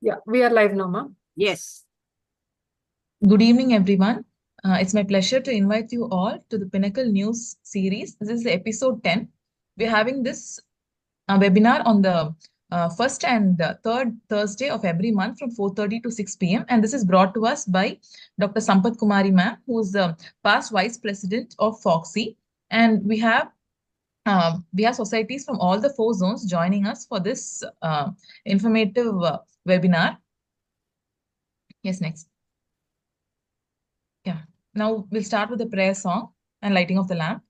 Yeah, we are live now, ma'am. Yes. Good evening, everyone. It's my pleasure to invite you all to the Pinnacle News series. This is episode 10. We're having this webinar on the first and third Thursday of every month from 4:30 to 6 p.m. And this is brought to us by Dr. Sampath Kumari ma'am, who's the past vice president of Foxy. And we have societies from all the four zones joining us for this informative webinar. Yes, next. Yeah. Now we'll start with the prayer song and lighting of the lamp.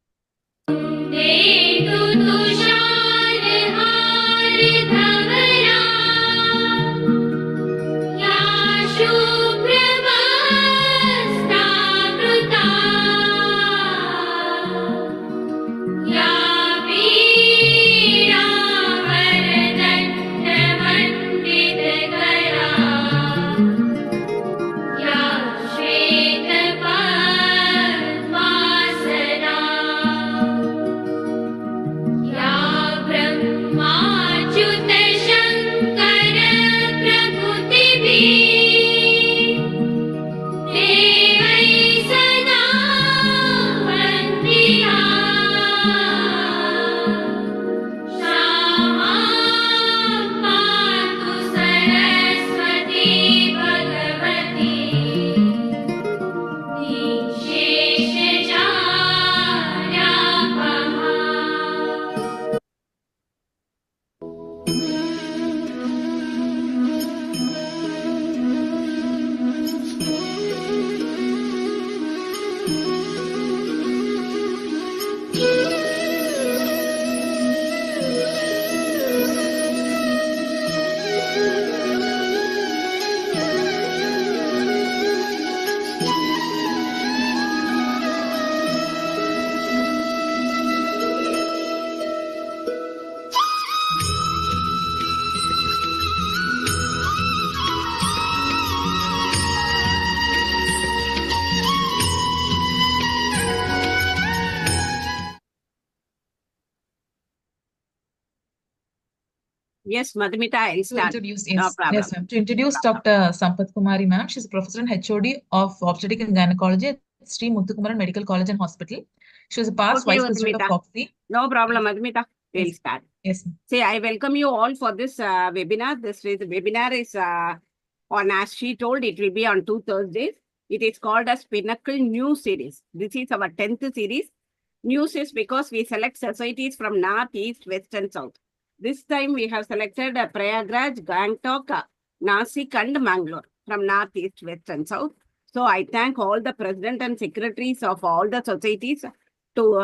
Yes, Madhumita, I'll To start. introduce, No yes, problem. yes, ma'am. To introduce Dr. Sampath Kumari, ma'am. She's a professor and HOD of Obstetric and Gynecology at Sri Muthukumaran Medical College and Hospital. She was a past Okay, vice president of Madhumita. Foxy. No problem, Madhumita. We'll Yes, start. yes, ma'am. See, I welcome you all for this webinar. Webinar is on, as she told, it will be on 2 Thursdays. It is called as Pinnacle News Series. This is our 10th series. News is because we select societies from North, East, West, and South. This time we have selected Prayagraj, Gangtok, Nasik, and Mangalore from North, East, West, and South. So I thank all the president and secretaries of all the societies to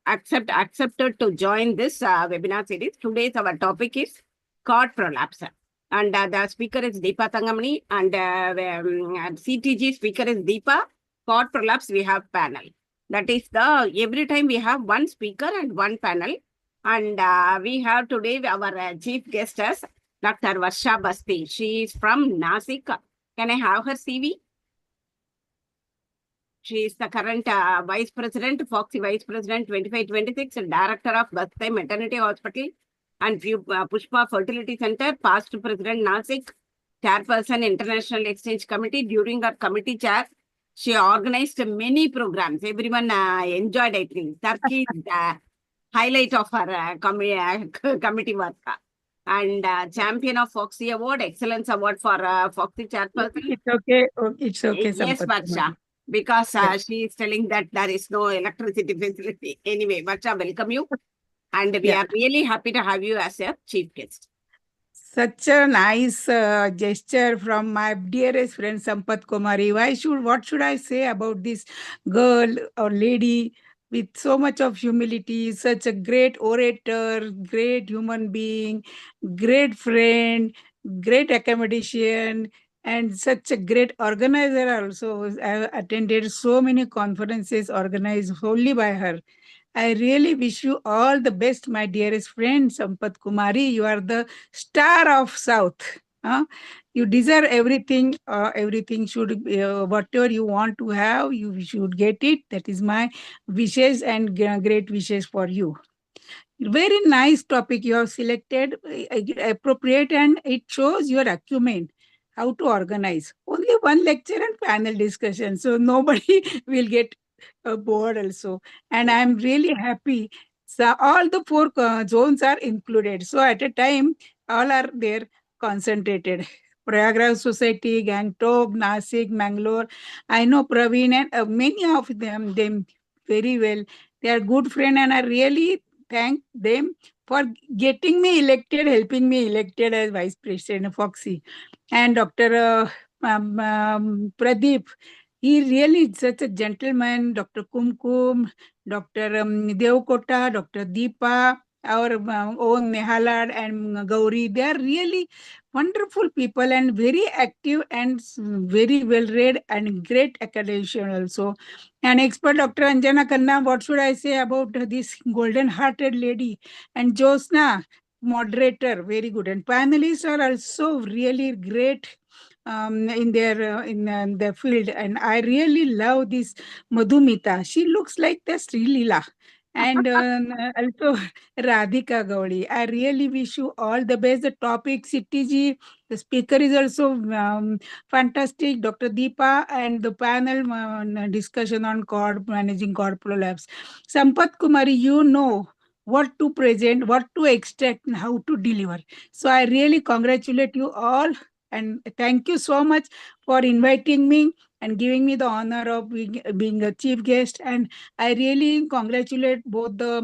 accepted to join this webinar series. Today's our topic is cord prolapse. And the speaker is Deepa Tangamani and CTG speaker is Deepa. Cord prolapse, we have panel. That is every time we have one speaker and one panel. And we have today our chief guest as Dr. Varsha Basti. She is from Nasik. Can I have her CV? She is the current Vice President, Foxy Vice President 25-26, and Director of Bastai Maternity Hospital and Pushpa Fertility Center, past President Nasik, Chairperson International Exchange Committee. During her committee chair, she organized many programs. Everyone enjoyed, I think. Turkey is the highlight of her committee work. And champion of Foxy Award, Excellence Award for Foxy Chairperson. It's okay. It's okay, Yes, Sampath Varsha. Kumari. Because Yes. she is telling that there is no electricity facility. Anyway, Varsha, welcome you. And we Yeah. are really happy to have you as a chief guest. Such a nice gesture from my dearest friend Sampath Kumari. What should I say about this girl or lady with so much of humility, such a great orator, great human being, great friend, great academician, and such a great organizer also. I attended so many conferences organized wholly by her. I really wish you all the best, my dearest friend Sampath Kumari. You are the star of South. Huh? You deserve everything. Everything should, whatever you want to have, you should get it. That is my wishes and great wishes for you. Very nice topic you have selected, appropriate, and it shows your acumen. how to organize. Only one lecture and panel discussion, so nobody will get bored also. And I'm really happy. So all the four zones are included. So at a time, all are there concentrated. Prayagraj Society, Gangtok, Nasik, Mangalore. I know Praveen and many of them very well. They are good friend, and I really thank them for getting me elected, helping me elected as vice president, Foxy. And Dr. Pradeep, he really is such a gentleman. Dr. Kumkum, Dr. Devkota, Dr. Deepa, our own Nehalad and Gauri, they are really wonderful people and very active and very well read and great academician also. And expert Dr. Anjana Khanna, what should I say about this golden hearted lady? And Josna, moderator, very good. And panelists are also really great in their field. And I really love this Madhumita. She looks like the Sri Leela. And also Radhika Gaudi. I really wish you all the best. The topic CTG, the speaker is also fantastic, Dr. Deepa, and the panel discussion on managing corporate labs. Sampath Kumari, you know what to present, what to extract, and how to deliver. So I really congratulate you all and thank you so much for inviting me and giving me the honor of being a chief guest. And I really congratulate both the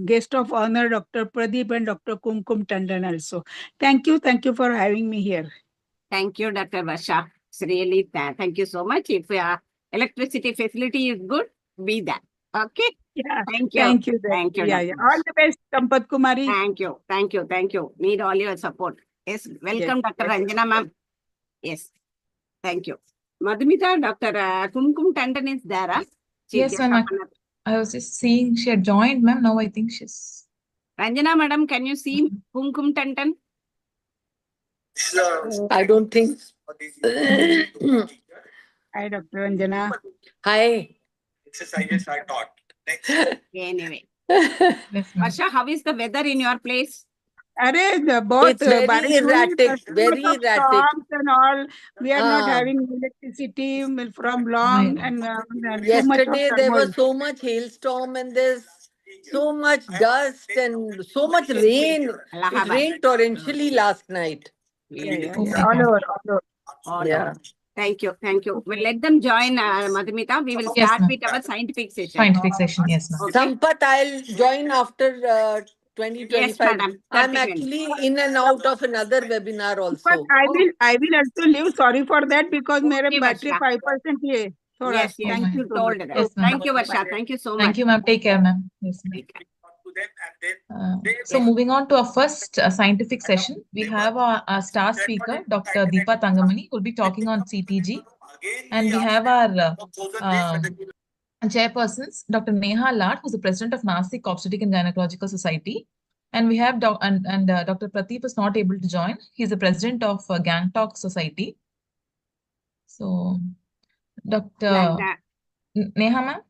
guest of honor, Dr. Pradeep and Dr. Kumkum Tandon also. Thank you for having me here. Thank you, Dr. Varsha. It's really thank you so much. If electricity facility is good, be that. Okay. Yeah. Thank you. Thank you. Thank you. Yeah, Dr. yeah. All the best, Sampath Kumari. Thank you. Thank you. Thank you. Need all your support. Yes. Welcome, Yes, Dr. yes. Ranjana, ma'am. Yes. Thank you. Madhumita, Dr. Kumkum Tandon is there. Chief Yes, guest ma'am. of honor. I was just seeing she had joined, ma'am. Now I think she's. Ranjana, madam, can you see Kumkum Tandon? I don't think. Hi, Dr. Anjana. Hi. Exercises are taught. Next. Anyway. Yes, ma'am. Varsha, how is the weather in your place? Both It's very बारिश हुई, erratic, so very much of erratic. storms and all. We are not Ah. having electricity from long Right. and too much of Yesterday there turmoil. was so much hailstorm and there's so much dust and so much rain. It Allahabad. rained torrentially last night. Yeah, Oh yeah. my All God. over, all over. All Yeah. over. Thank you. Thank you. We'll let them join, Madhumita. We will Yes, start ma'am. with our scientific session. Scientific session. Yes, ma'am. Okay. Sampath, I'll join after 2025. Yes, madam. I'm 30 actually in and out of another webinar But also. I will also leave. Sorry for that because मेरे Okay, battery Varsha. 5% है. थोड़ा. Yes, yes. Thank you You so told much. that. Yes, ma'am. Thank you, Varsha. Thank you so much. Thank you, ma'am. Take care, ma'am. Yes, ma'am. To them and then So moving on to our first scientific session, we have our star speaker, Dr. Deepa Tangamani, who will be talking on CTG. And we have our chairpersons, Dr. Neha Lad, who's the president of Nasik Obstetric and Gynecological Society. And we have Dr. Pradeep is not able to join. He's the president of Gangtok Society. So, Dr. Neha, ma'am?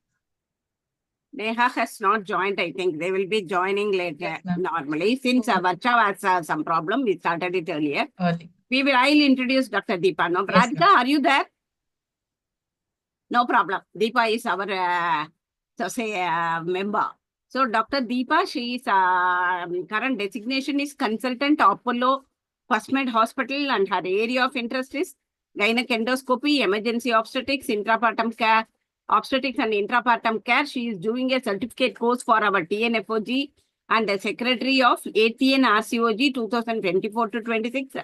Neha has not joined, I think. They will be joining later. Yes, ma'am. Normally, since Varsha has some problem, we started it earlier. Early. I'll introduce Dr. Deepa. No, Yes, Radhika, ma'am. are you there? No problem. Deepa is our member. So Dr. Deepa, she is current designation is consultant Apollo First Med Hospital, and her area of interest is gynec endoscopy, emergency obstetrics, intrapartum care, obstetrics and intrapartum care. She is doing a certificate course for our TNFOG and the secretary of ATN RCOG 2024 to 26.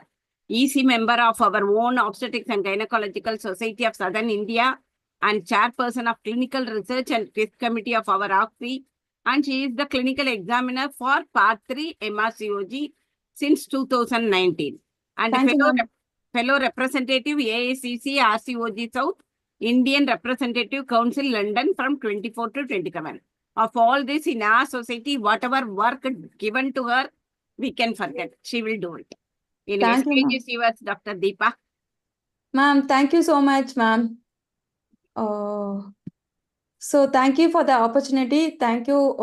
EC member of our own Obstetrics and Gynecological Society of Southern India and chairperson of clinical research and risk committee of our OXI. And she is the clinical examiner for Part 3 MRCOG since 2019. And fellow representative AACC RCOG South, Indian Representative Council London from 24 to 27. Of all this in our society, whatever work given to her, we can forget. She will do it. Anyway, stage is yours, Dr. Deepa. Ma'am, thank you so much, ma'am. So thank you for the opportunity. Thank you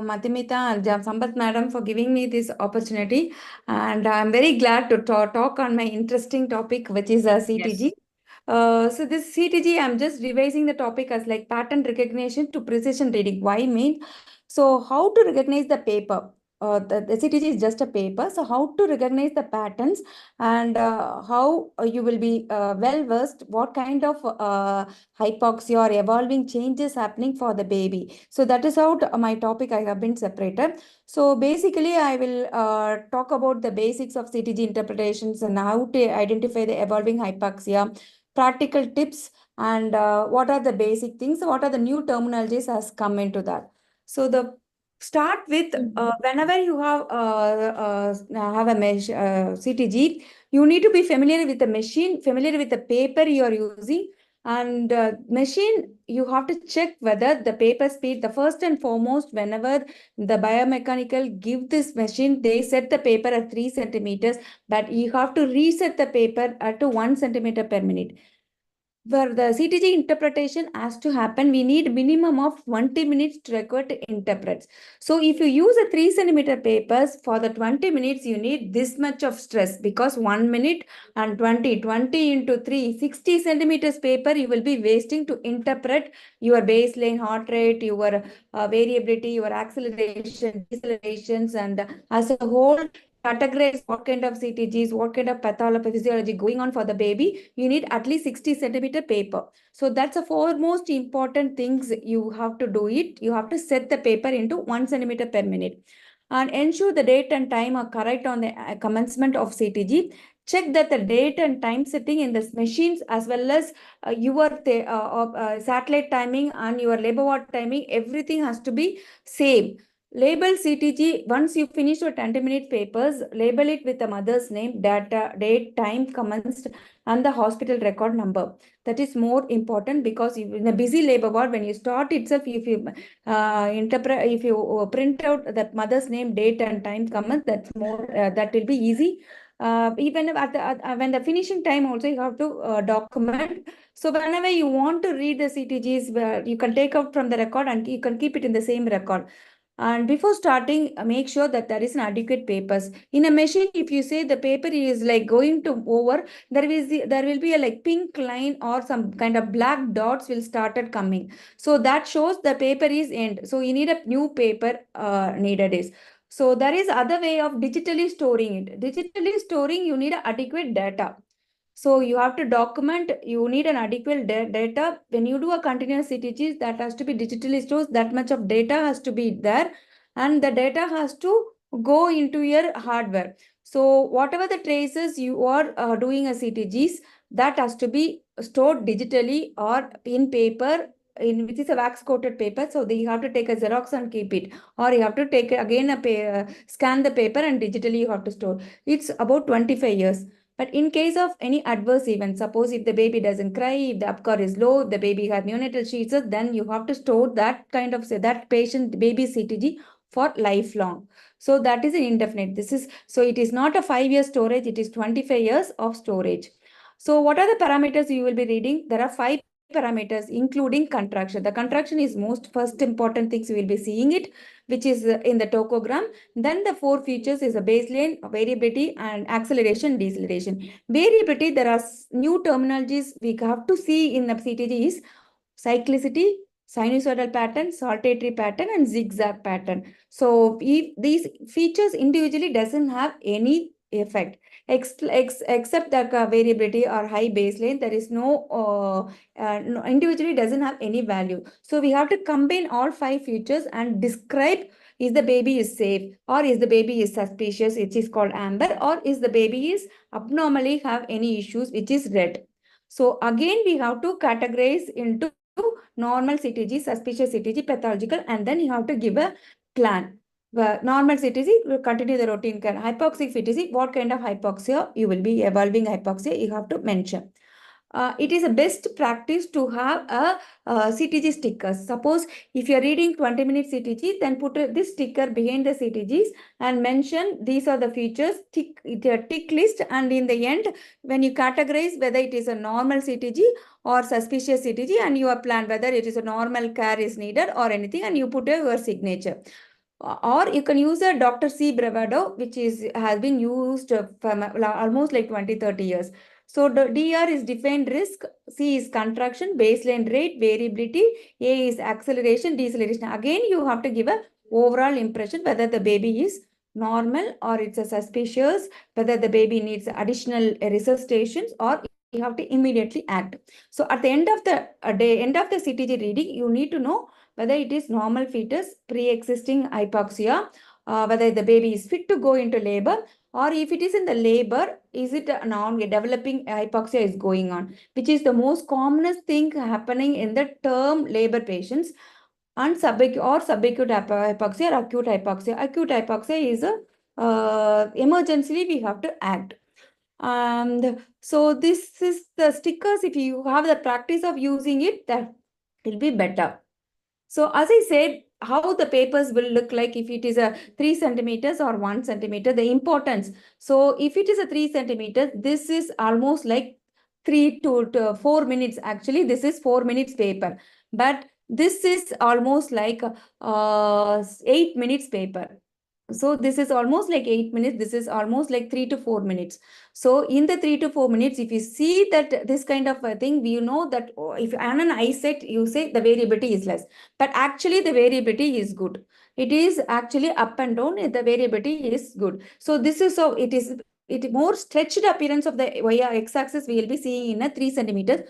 Madhumita and Sampath Madam for giving me this opportunity. And I'm very glad to talk on my interesting topic, which is CTG. So this CTG, I'm just revising the topic as like pattern recognition to precision reading. Why mean? So how to recognize the paper? The CTG is just a paper. So how to recognize the patterns and how you will be well versed, what kind of hypoxia or evolving changes happening for the baby. So that is how my topic I have been separated. So basically, I will talk about the basics of CTG interpretations and how to identify the evolving hypoxia, practical tips, and what are the basic things, what are the new terminologies has come into that. So the start with whenever you have a mesh, CTG, you need to be familiar with the machine, familiar with the paper you are using, and machine, you have to check whether the paper speed, the first and foremost, whenever the biomechanical give this machine, they set the paper at 3 centimeters, but you have to reset the paper at 1 centimeter per minute. For the CTG interpretation has to happen, we need minimum of 20 minutes to record to interpret. So if you use a 3 centimeter papers for the 20 minutes, you need this much of stress because 1 minute and 20 into 3, 60 centimeters paper you will be wasting to interpret your baseline heart rate, your variability, your acceleration, decelerations, and as a whole, categorize what kind of CTGs, what kind of pathophysiology going on for the baby, you need at least 60 centimeter paper. So that's the foremost important things you have to do it. You have to set the paper into 1 centimeter per minute and ensure the date and time are correct on the commencement of CTG. Check that the date and time setting in the machines as well as your satellite timing and your labor ward timing, everything has to be same. Label CTG, once you finish your 20-minute papers, label it with the mother's name, data, date, time commenced, and the hospital record number. That is more important because in a busy labor ward, when you start itself, if you print out that mother's name, date, and time comments, that's more, that will be easy. Even at when the finishing time also you have to document. So whenever you want to read the CTGs, you can take out from the record and you can keep it in the same record. And before starting, make sure that there is an adequate papers. In a machine, if you say the paper is like going to over, there will be a like pink line or some kind of black dots will started coming. So that shows the paper is end. So you need a new paper needed is. So there is other way of digitally storing it. Digitally storing, you need adequate data. So you have to document, you need an adequate data. When you do a continuous CTG, that has to be digitally stored, that much of data has to be there, and the data has to go into your hardware. So whatever the traces you are doing a CTGs, that has to be stored digitally or in paper, in which is a wax coated paper. So you have to take a Xerox and keep it, or you have to take again scan the paper and digitally you have to store. It's about 25 years. But in case of any adverse event, suppose if the baby doesn't cry, if the UPCAR is low, the baby has neonatal sheets, then you have to store that kind of, say, that patient baby CTG for lifelong. So that is an indefinite. So it is not a 5-year storage, it is 25 years of storage. So what are the parameters you will be reading? There are 5 parameters, including contraction. The contraction is most first important things we will be seeing it, which is in the tokogram. Then the 4 features is a baseline, variability, and acceleration, deceleration. Variability, there are new terminologies we have to see in the CTG is cyclicity, sinusoidal pattern, saltatory pattern, and zigzag pattern. So if these features individually doesn't have any effect except that variability or high baseline, there is no individually doesn't have any value. So we have to combine all 5 features and describe, is the baby is safe, or is the baby is suspicious, which is called amber, or is the baby is abnormally have any issues, which is red. So again, we have to categorize into normal CTG, suspicious CTG, pathological, and then you have to give a plan. Normal CTG, will continue the routine care. Hypoxic CTG, what kind of hypoxia you will be evolving hypoxia, you have to mention. It is a best practice to have a CTG stickers. Suppose if you are reading 20-minute CTG, then put this sticker behind the CTGs and mention these are the features, tick list, and in the end, when you categorize whether it is a normal CTG or suspicious CTG, and you plan whether it is a normal care is needed or anything, and you put your signature. Or you can use a Dr. C Bravado, which has been used for almost like 20-30 years. So the DR is defined risk, C is contraction, baseline rate, variability, A is acceleration, deceleration. Again, you have to give a overall impression whether the baby is normal or it's a suspicious, whether the baby needs additional resuscitations, or you have to immediately act. So at the end of the CTG reading, you need to know whether it is normal fetus, pre-existing hypoxia, whether the baby is fit to go into labor, or if it is in the labor, is it a non-developing hypoxia is going on, which is the most commonest thing happening in the term labor patients, and subacute hypoxia or acute hypoxia. Acute hypoxia is a emergency we have to act. And so this is the stickers. If you have the practice of using it, that will be better. So as I said, how the papers will look like if it is a 3 centimeters or 1 centimeter, the importance. So if it is a 3 centimeters, this is almost like 3 to 4 minutes. Actually, this is 4 minutes paper. But this is almost like 8 minutes paper. So this is almost like 8 minutes. This is almost like 3 to 4 minutes. So in the 3 to 4 minutes, if you see that this kind of a thing, we know that if on an eyesight, you say the variability is less, but actually the variability is good. It is actually up and down. The variability is good. So this is how it is. It more stretched appearance of the x-axis we will be seeing in a 3 centimeters.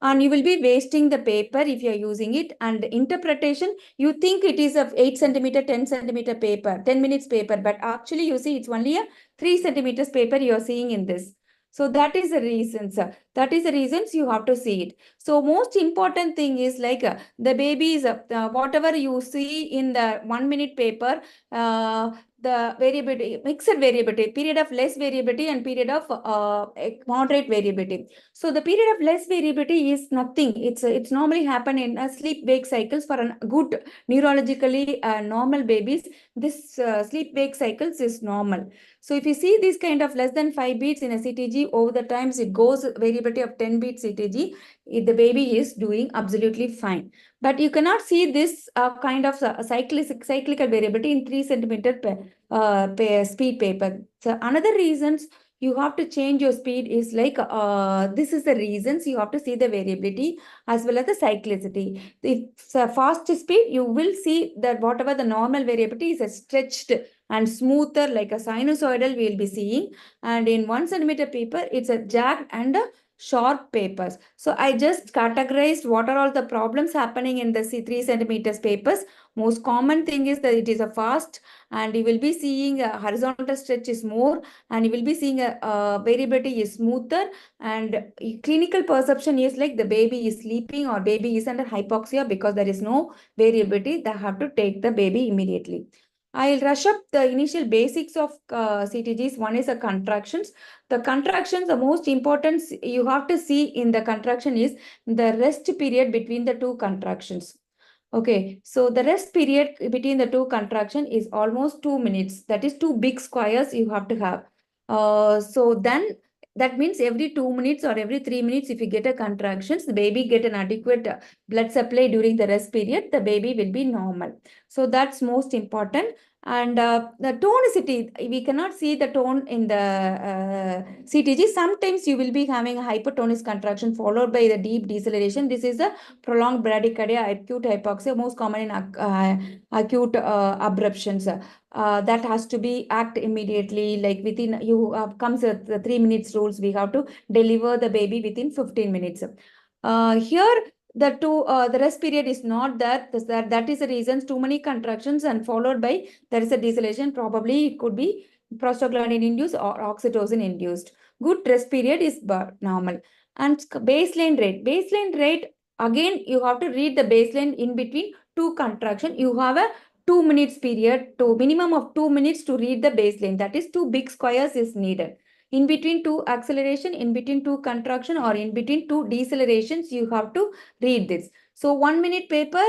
And you will be wasting the paper if you are using it. And interpretation, you think it is of 8 centimeter, 10 centimeter paper, 10 minutes paper, but actually you see it's only a 3 centimeters paper you are seeing in this. So that is the reason, sir. That is the reasons you have to see it. So most important thing is like the babies, whatever you see in the 1 minute paper, the variability, mixed variability, period of less variability and period of moderate variability. So the period of less variability is nothing. It's normally happen in sleep-wake cycles for a good neurologically normal babies. This sleep-wake cycles is normal. So if you see this kind of less than 5 beats in a CTG, over the times it goes variability of 10 beats CTG, the baby is doing absolutely fine. But you cannot see this kind of cyclical variability in 3 centimeter speed paper. So another reasons you have to change your speed is like, this is the reasons you have to see the variability as well as the cyclicity. If it's a fast speed, you will see that whatever the normal variability is stretched and smoother like a sinusoidal we will be seeing. And in 1 centimeter paper, it's a jagged and a sharp papers. So I just categorized what are all the problems happening in the 3 centimeters papers. Most common thing is that it is a fast, and you will be seeing a horizontal stretch is more, and you will be seeing a variability is smoother, and clinical perception is like the baby is sleeping or baby is under hypoxia because there is no variability. They have to take the baby immediately. I'll rush up the initial basics of CTGs. One is the contractions. The contractions, the most important you have to see in the contraction is the rest period between the two contractions. Okay, so the rest period between the two contraction is almost 2 minutes. That is 2 big squares you have to have. So then that means every 2 minutes or every 3 minutes, if you get a contractions, the baby get an adequate blood supply during the rest period, the baby will be normal. So that's most important. And the tonicity, we cannot see the tone in the CTG. Sometimes you will be having a hypertonous contraction followed by the deep deceleration. This is a prolonged bradycardia, acute hypoxia, most common in acute abruptions. That has to be act immediately, like within, you comes the 3 minutes rules, we have to deliver the baby within 15 minutes. Here, the rest period is not that. That is the reasons too many contractions and followed by there is a deceleration. Probably it could be prostaglandin induced or oxytocin induced. Good rest period is normal. And baseline rate, again, you have to read the baseline in between two contraction. You have a 2 minutes period, to minimum of 2 minutes to read the baseline. That is 2 big squares is needed. In between 2 acceleration, in between 2 contraction, or in between 2 decelerations, you have to read this. So 1 minute paper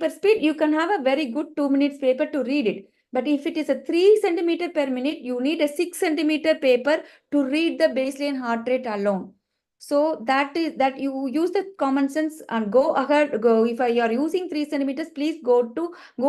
speed, you can have a very good 2 minutes paper to read it. But if it is a 3 centimeter per minute, you need a 6 centimeter paper to read the baseline heart rate alone. So that is that you use the common sense and go ahead. If you are using 3 centimeters, please go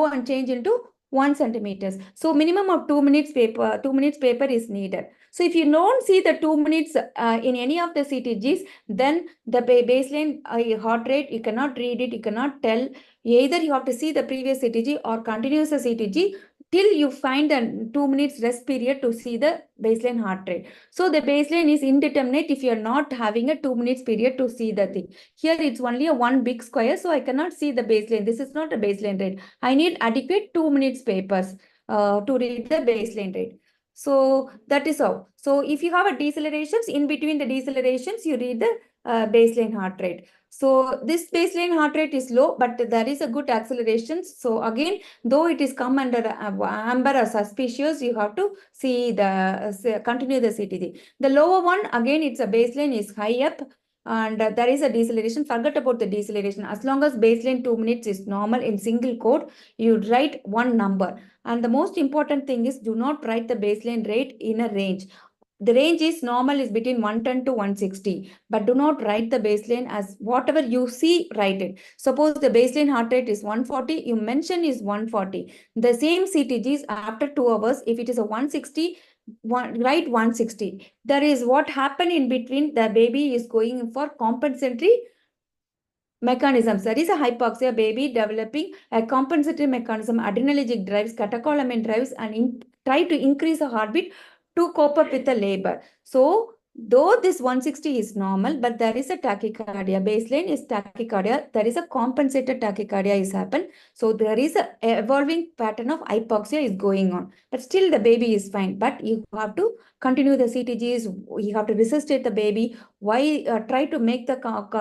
and change into 1 centimeters. So minimum of 2 minutes paper is needed. So if you don't see the 2 minutes in any of the CTGs, then the baseline heart rate, you cannot read it, you cannot tell. Either you have to see the previous CTG or continuous the CTG till you find the 2 minutes rest period to see the baseline heart rate. So the baseline is indeterminate if you are not having a 2 minutes period to see the thing. Here it's only a one big square, so I cannot see the baseline. This is not a baseline rate. I need adequate 2 minutes papers to read the baseline rate. So that is how. So if you have a decelerations, in between the decelerations, you read the baseline heart rate. So this baseline heart rate is low, but there is a good acceleration. So again, though it is come under amber or suspicious, you have to see the continue the CTG. The lower one, again, it's a baseline is high up, and there is a deceleration. Forget about the deceleration. As long as baseline 2 minutes is normal in single code, you write one number. And the most important thing is, do not write the baseline rate in a range. The range is normal is between 110 to 160, but do not write the baseline as whatever you see, write it. Suppose the baseline heart rate is 140, you mention is 140. The same CTGs after 2 hours, if it is a 160, write 160. There is what happened in between, the baby is going for compensatory mechanisms. There is a hypoxia, baby developing a compensatory mechanism, adrenergic drives, catecholamine drives, and try to increase the heartbeat to cope up with the labor. So though this 160 is normal, but there is a tachycardia. Baseline is tachycardia. There is a compensated tachycardia is happened. So there is a evolving pattern of hypoxia is going on. But still the baby is fine. But you have to continue the CTGs. You have to resuscitate the baby. Why try to make the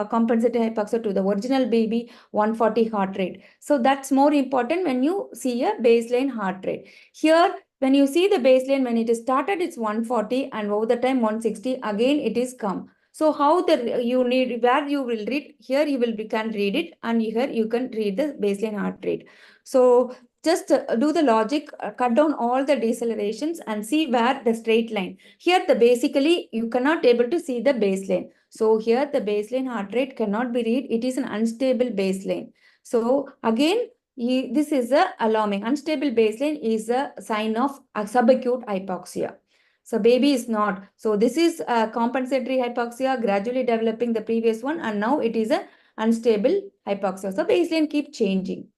compensated hypoxia to the original baby 140 heart rate? So that's more important when you see a baseline heart rate. Here, when you see the baseline, when it is started, it's 140, and over the time 160, again it is come. So how you need, where you will read, here you can read it, and here you can read the baseline heart rate. So just do the logic, cut down all the decelerations and see where the straight line. Here the basically you cannot able to see the baseline. So here the baseline heart rate cannot be read. It is an unstable baseline. So again, this is a alarming. Unstable baseline is a sign of a subacute hypoxia. So baby is not. So this is a compensatory hypoxia, gradually developing the previous one, and now it is a unstable hypoxia. So baseline keep changing.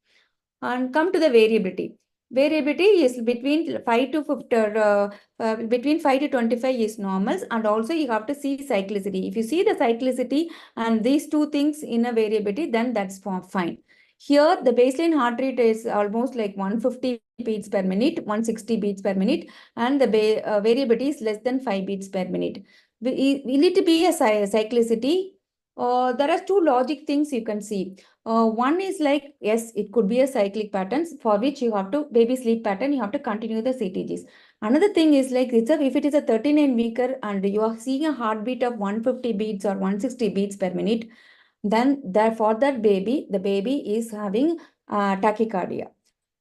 And come to the variability. Variability is between 5 to 50, between 5 to 25 is normal, and also you have to see cyclicity. If you see the cyclicity and these two things in a variability, then that's fine. Here, the baseline heart rate is almost like 150 beats per minute, 160 beats per minute, and the variability is less than 5 beats per minute. Will it be a cyclicity? There are two logic things you can see. One is like, yes, it could be a cyclic pattern for which you have to, baby sleep pattern, you have to continue the CTGs. Another thing is like, if it is a 39-weeker and you are seeing a heartbeat of 150 beats or 160 beats per minute, then for that baby, the baby is having tachycardia.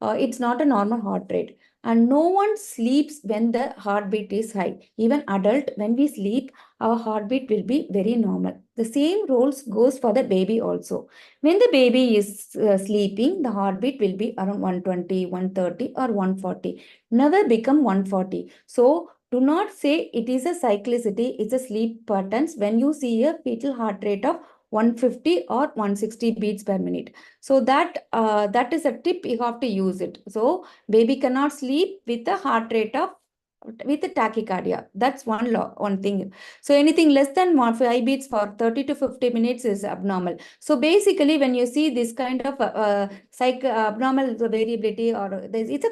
It's not a normal heart rate. And no one sleeps when the heartbeat is high. Even adult, when we sleep, our heartbeat will be very normal. The same rules goes for the baby also. When the baby is sleeping, the heartbeat will be around 120, 130 or 140. Never become 140. So do not say it is a cyclicity, it's a sleep patterns when you see a fetal heart rate of 150 or 160 beats per minute. So that is a tip, you have to use it. So baby cannot sleep with a heart rate of with the tachycardia. That's one thing. So anything less than 5 beats for 30 to 50 minutes is abnormal. So basically, when you see this kind of abnormal variability, or it's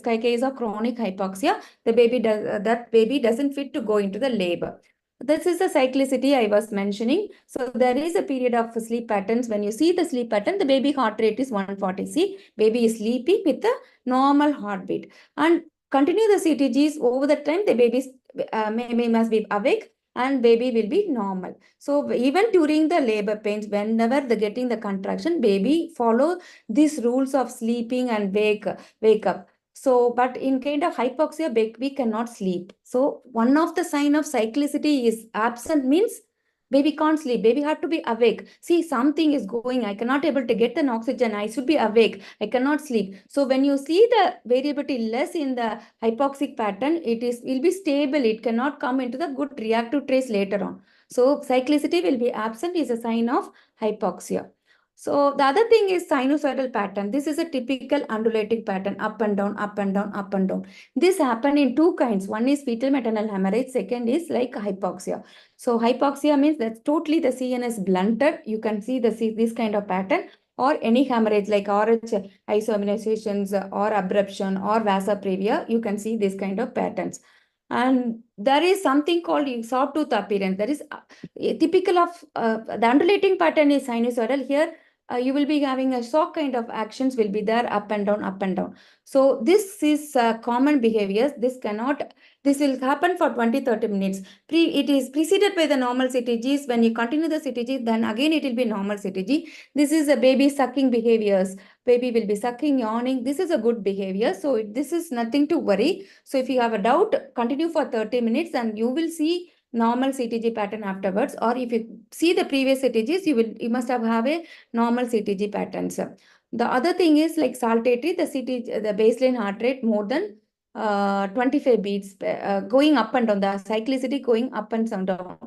a case of chronic hypoxia, the baby that baby doesn't fit to go into the labor. This is the cyclicity I was mentioning. So there is a period of sleep patterns. When you see the sleep pattern, the baby heart rate is 140. See, baby is sleeping with a normal heartbeat. And continue the CTGs over the time, the baby must be awake and baby will be normal. So even during the labor pains, whenever the getting the contraction, baby follow these rules of sleeping and wake up. So, but in kind of hypoxia, baby cannot sleep. So one of the sign of cyclicity is absent, means Baby can't sleep. Baby have to be awake. See, something is going. I cannot able to get an oxygen. I should be awake. I cannot sleep. So when you see the variability less in the hypoxic pattern, will be stable. It cannot come into the good reactive trace later on. So cyclicity will be absent is a sign of hypoxia. So the other thing is sinusoidal pattern. This is a typical undulating pattern, up and down, up and down, up and down. This happen in two kinds. One is fetal maternal hemorrhage. Second is like hypoxia. So hypoxia means that's totally the CNS blunted. You can see this kind of pattern, or any hemorrhage like RH isoimmunizations or abruption or vasa previa. You can see this kind of patterns. And there is something called sawtooth appearance. That is typical of the undulating pattern is sinusoidal. Here you will be having a saw kind of actions will be there, up and down, up and down. So this is common behaviors. This will happen for 20-30 minutes. It is preceded by the normal CTGs. When you continue the CTG, then again it will be normal CTG. This is a baby sucking behaviors. Baby will be sucking, yawning. This is a good behavior. So this is nothing to worry. So if you have a doubt, continue for 30 minutes and you will see normal CTG pattern afterwards. Or if you see the previous CTGs, you must have a normal CTG patterns. The other thing is like saltatory, the baseline heart rate more than 25 beats going up and down, the cyclicity going up and down.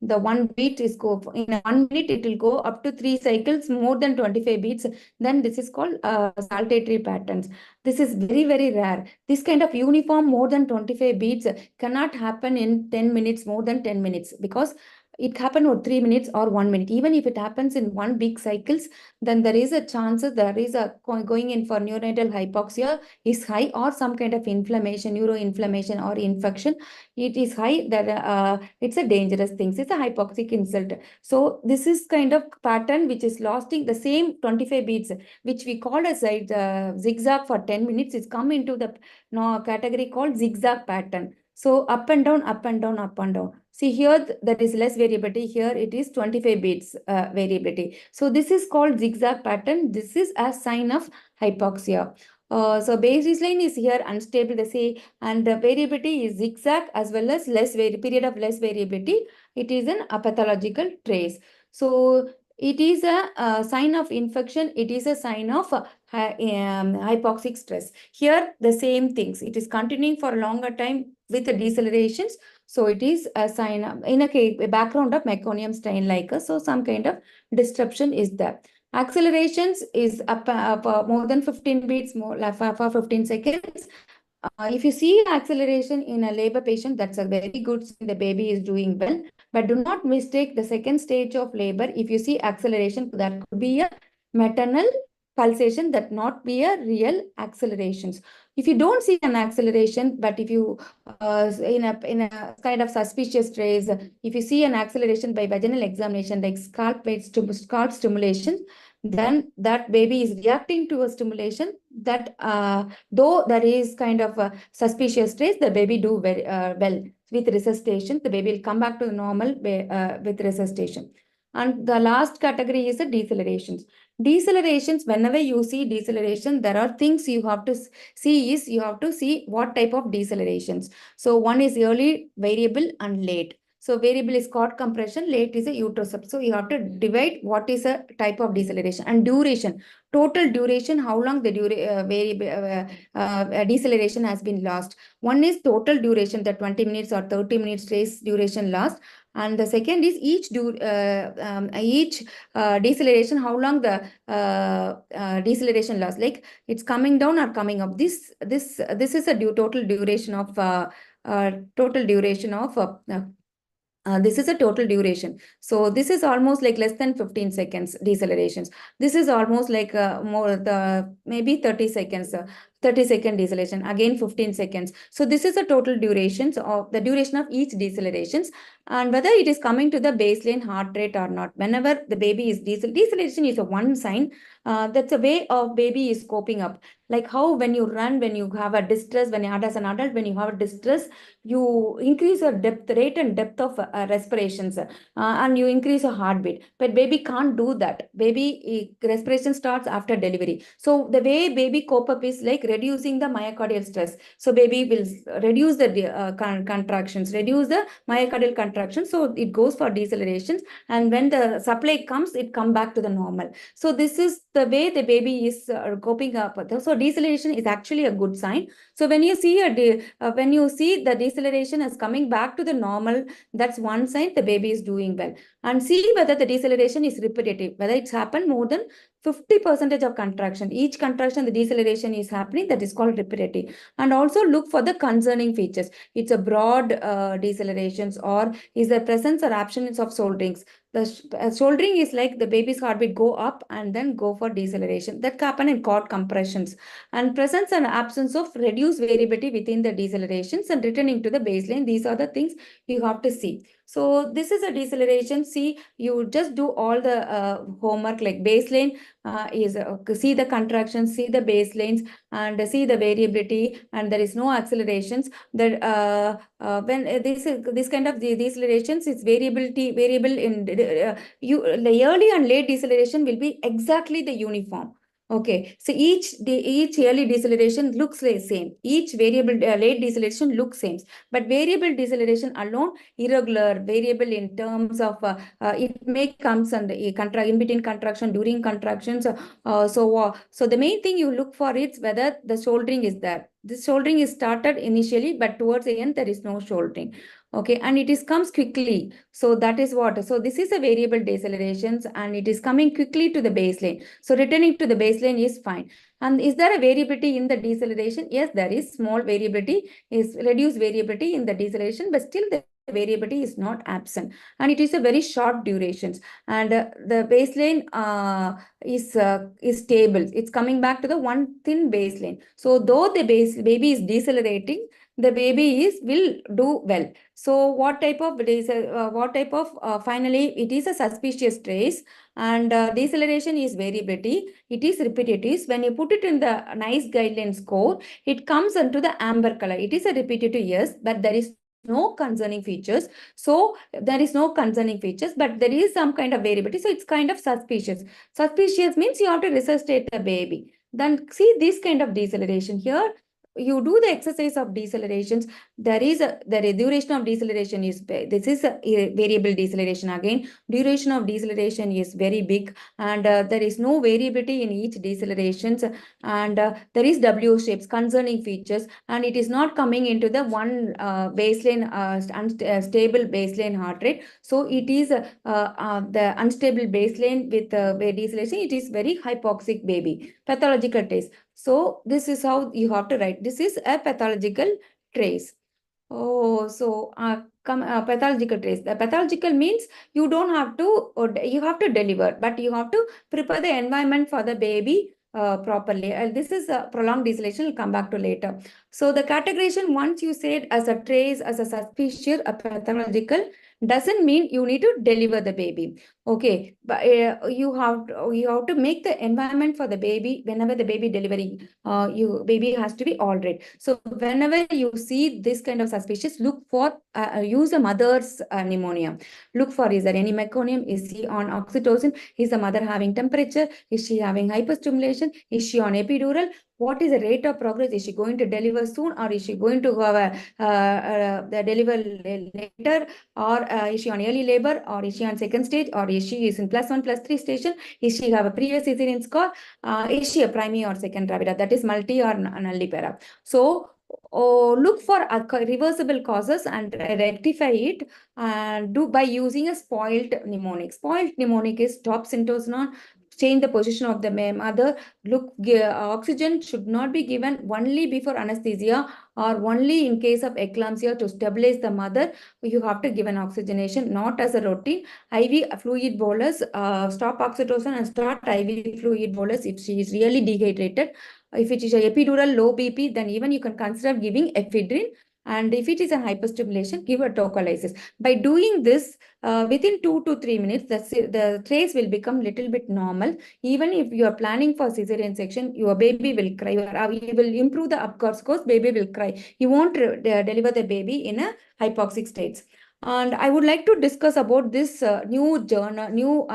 The one beat is in 1 minute, it will go up to 3 cycles, more than 25 beats. Then this is called saltatory patterns. This is very, very rare. This kind of uniform more than 25 beats cannot happen in 10 minutes, more than 10 minutes, because it happened for 3 minutes or 1 minute. Even if it happens in one big cycles, then there is a chance there is a going in for neonatal hypoxia is high, or some kind of inflammation, neuroinflammation or infection. It is high that it's a dangerous thing. It's a hypoxic insult. So this is kind of pattern which is lasting the same 25 beats, which we call as zigzag for 10 minutes. It's come into the category called zigzag pattern. So up and down, up and down, up and down. See here, that is less variability. Here it is 25 beats variability. So this is called zigzag pattern. This is a sign of hypoxia. So baseline is here unstable, they say, and the variability is zigzag as well as period of less variability. It is an apathological trace. So it is a sign of infection. It is a sign of hypoxic stress. Here, the same things. It is continuing for a longer time with the decelerations. So it is a sign of, in a background of meconium strain like so some kind of disruption is there. Accelerations is up more than 15 beats, more for 15 seconds. If you see acceleration in a labor patient, that's a very good sign the baby is doing well. But do not mistake the second stage of labor. If you see acceleration, that could be a maternal pulsation, that not be a real accelerations. If you don't see an acceleration, but if you in a kind of suspicious trace, if you see an acceleration by vaginal examination, like scalp stimulation, then that baby is reacting to a stimulation that though there is kind of a suspicious trace, the baby do very well with resuscitation. The baby will come back to the normal with resuscitation. And the last category is the decelerations. Decelerations, whenever you see deceleration, there are things you have to see is you have to see what type of decelerations. So one is early, variable, and late. So variable is cord compression, late is a uterosub. So you have to divide what is a type of deceleration and duration. Total duration, how long the deceleration has been lost. One is total duration, the 20 minutes or 30 minutes trace duration lost. And the second is each deceleration, how long the deceleration lasts, like it's coming down or coming up. This is a total duration of this is a total duration. So this is almost like less than 15 seconds decelerations. This is almost like maybe 30 seconds, 30-second deceleration, again 15 seconds. So this is the total durations of the duration of each decelerations, and whether it is coming to the baseline heart rate or not. Whenever the baby is deceleration is a one sign. That's a way of baby is coping up. Like how when you run, when you have a distress, when you are as an adult, when you have a distress, you increase your rate and depth of respirations, and you increase your heartbeat. But baby can't do that. Baby respiration starts after delivery. So the way baby cope up is like reducing the myocardial stress. So baby will reduce the contractions, reduce the myocardial contractions. So it goes for decelerations. And when the supply comes, it come back to the normal. So this is the way the baby is coping up. So deceleration is actually a good sign. So when you see when you see the deceleration is coming back to the normal, that's one sign the baby is doing well. And see whether the deceleration is repetitive, whether it's happened more than 50% of contraction. Each contraction, the deceleration is happening, that is called repetitive. And also look for the concerning features. It's a broad decelerations, or is the presence or absence of shoulderings. The shouldering is like the baby's heartbeat go up and then go for deceleration. That happen in cord compressions. And presence and absence of reduced variability within the decelerations and returning to the baseline. These are the things you have to see. So this is a deceleration. See, you just do all the homework like baseline is see the contractions, see the baselines, and see the variability, and there is no accelerations. That when this kind of decelerations is variable in the early and late deceleration will be exactly the uniform. Okay, so each early deceleration looks the same. Each variable late deceleration looks same, but variable deceleration alone irregular, variable in terms of it may comes under in between contraction, during contractions. So the main thing you look for is whether the shouldering is there. This shouldering is started initially, but towards the end there is no shouldering. Okay, and it is comes quickly. So that is what. So this is a variable decelerations, and it is coming quickly to the baseline. So returning to the baseline is fine. And is there a variability in the deceleration? Yes, there is small variability, is reduced variability in the deceleration, but still the variability is not absent, and it is a very short durations. And the baseline is stable. It's coming back to the one thin baseline. So though the baby is decelerating, the baby will do well. So what type of finally it is a suspicious trace, and deceleration is variability. It is repetitive. When you put it in the NICE guideline score, it comes into the amber color. It is a repetitive, yes, but there is no concerning features. So there is no concerning features, but there is some kind of variability. So it's kind of suspicious. Suspicious means you have to resuscitate the baby. Then see this kind of deceleration here. You do the exercise of decelerations. There is the duration of deceleration is, this is a variable deceleration again. Duration of deceleration is very big, and there is no variability in each decelerations, and there is W shapes, concerning features, and it is not coming into the one baseline stable baseline heart rate. So it is the unstable baseline with deceleration. It is very hypoxic baby. Pathological test. So this is how you have to write. This is a pathological trace. Oh, so pathological trace. The pathological means you don't have to, you have to deliver, but you have to prepare the environment for the baby properly. This is a prolonged deceleration. We'll come back to later. So the categorization, once you said as a trace, as a suspicious, a pathological, doesn't mean you need to deliver the baby. Okay, but you have to make the environment for the baby. Whenever the baby delivering, baby has to be all right. So whenever you see this kind of suspicious, look for use a mother's pneumonia. Look for, is there any meconium? Is he on oxytocin? Is the mother having temperature? Is she having hyperstimulation? Is she on epidural? What is the rate of progress? Is she going to deliver soon, or is she going to have a deliver later, or is she on early labor, or is she on second stage, or is she in +1, +3 station? Is she have a previous cesarean score? Is she a primary or second gravida? That is multi or nullipara. So look for reversible causes and rectify it, and do by using a spoiled mnemonic. Spoiled mnemonic is stop syntocinon, change the position of the mother. Look, oxygen should not be given only before anesthesia or only in case of eclampsia to stabilize the mother. You have to give an oxygenation, not as a routine. IV fluid bolus, stop oxytocin and start IV fluid bolus if she is really dehydrated. If it is a epidural low BP, then even you can consider giving ephedrine. And if it is a hyperstimulation, give a tocolysis. By doing this, within 2 to 3 minutes, the trace will become little bit normal. Even if you are planning for cesarean section, your baby will cry. You will improve the upcourse course, baby will cry. You won't deliver the baby in a hypoxic state. And I would like to discuss about this new journal, new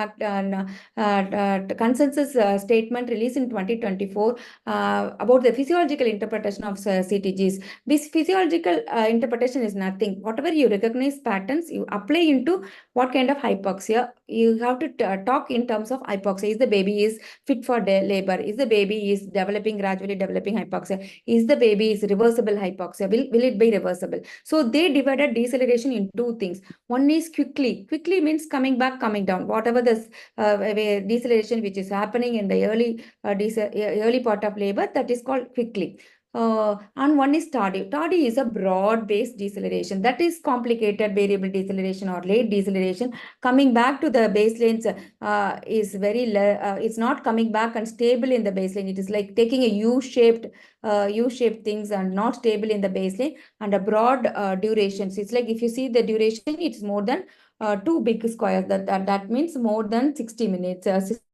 consensus statement released in 2024 about the physiological interpretation of CTGs. This physiological interpretation is nothing. Whatever you recognize patterns, you apply into what kind of hypoxia. You have to talk in terms of hypoxia. Is the baby is fit for labor? Is the baby is gradually developing hypoxia? Is the baby is reversible hypoxia? Will it be reversible? So they divided deceleration in two things. One is quickly. Quickly means coming back, coming down. Whatever the deceleration which is happening in the early part of labor, that is called quickly. And one is tardy. Tardy is a broad-based deceleration. That is complicated variable deceleration or late deceleration. Coming back to the baselines is it's not coming back and stable in the baseline. It is like taking a U-shaped things and not stable in the baseline, and a broad durations. It's like if you see the duration, it's more than 2 big squares. That means more than 60 minutes,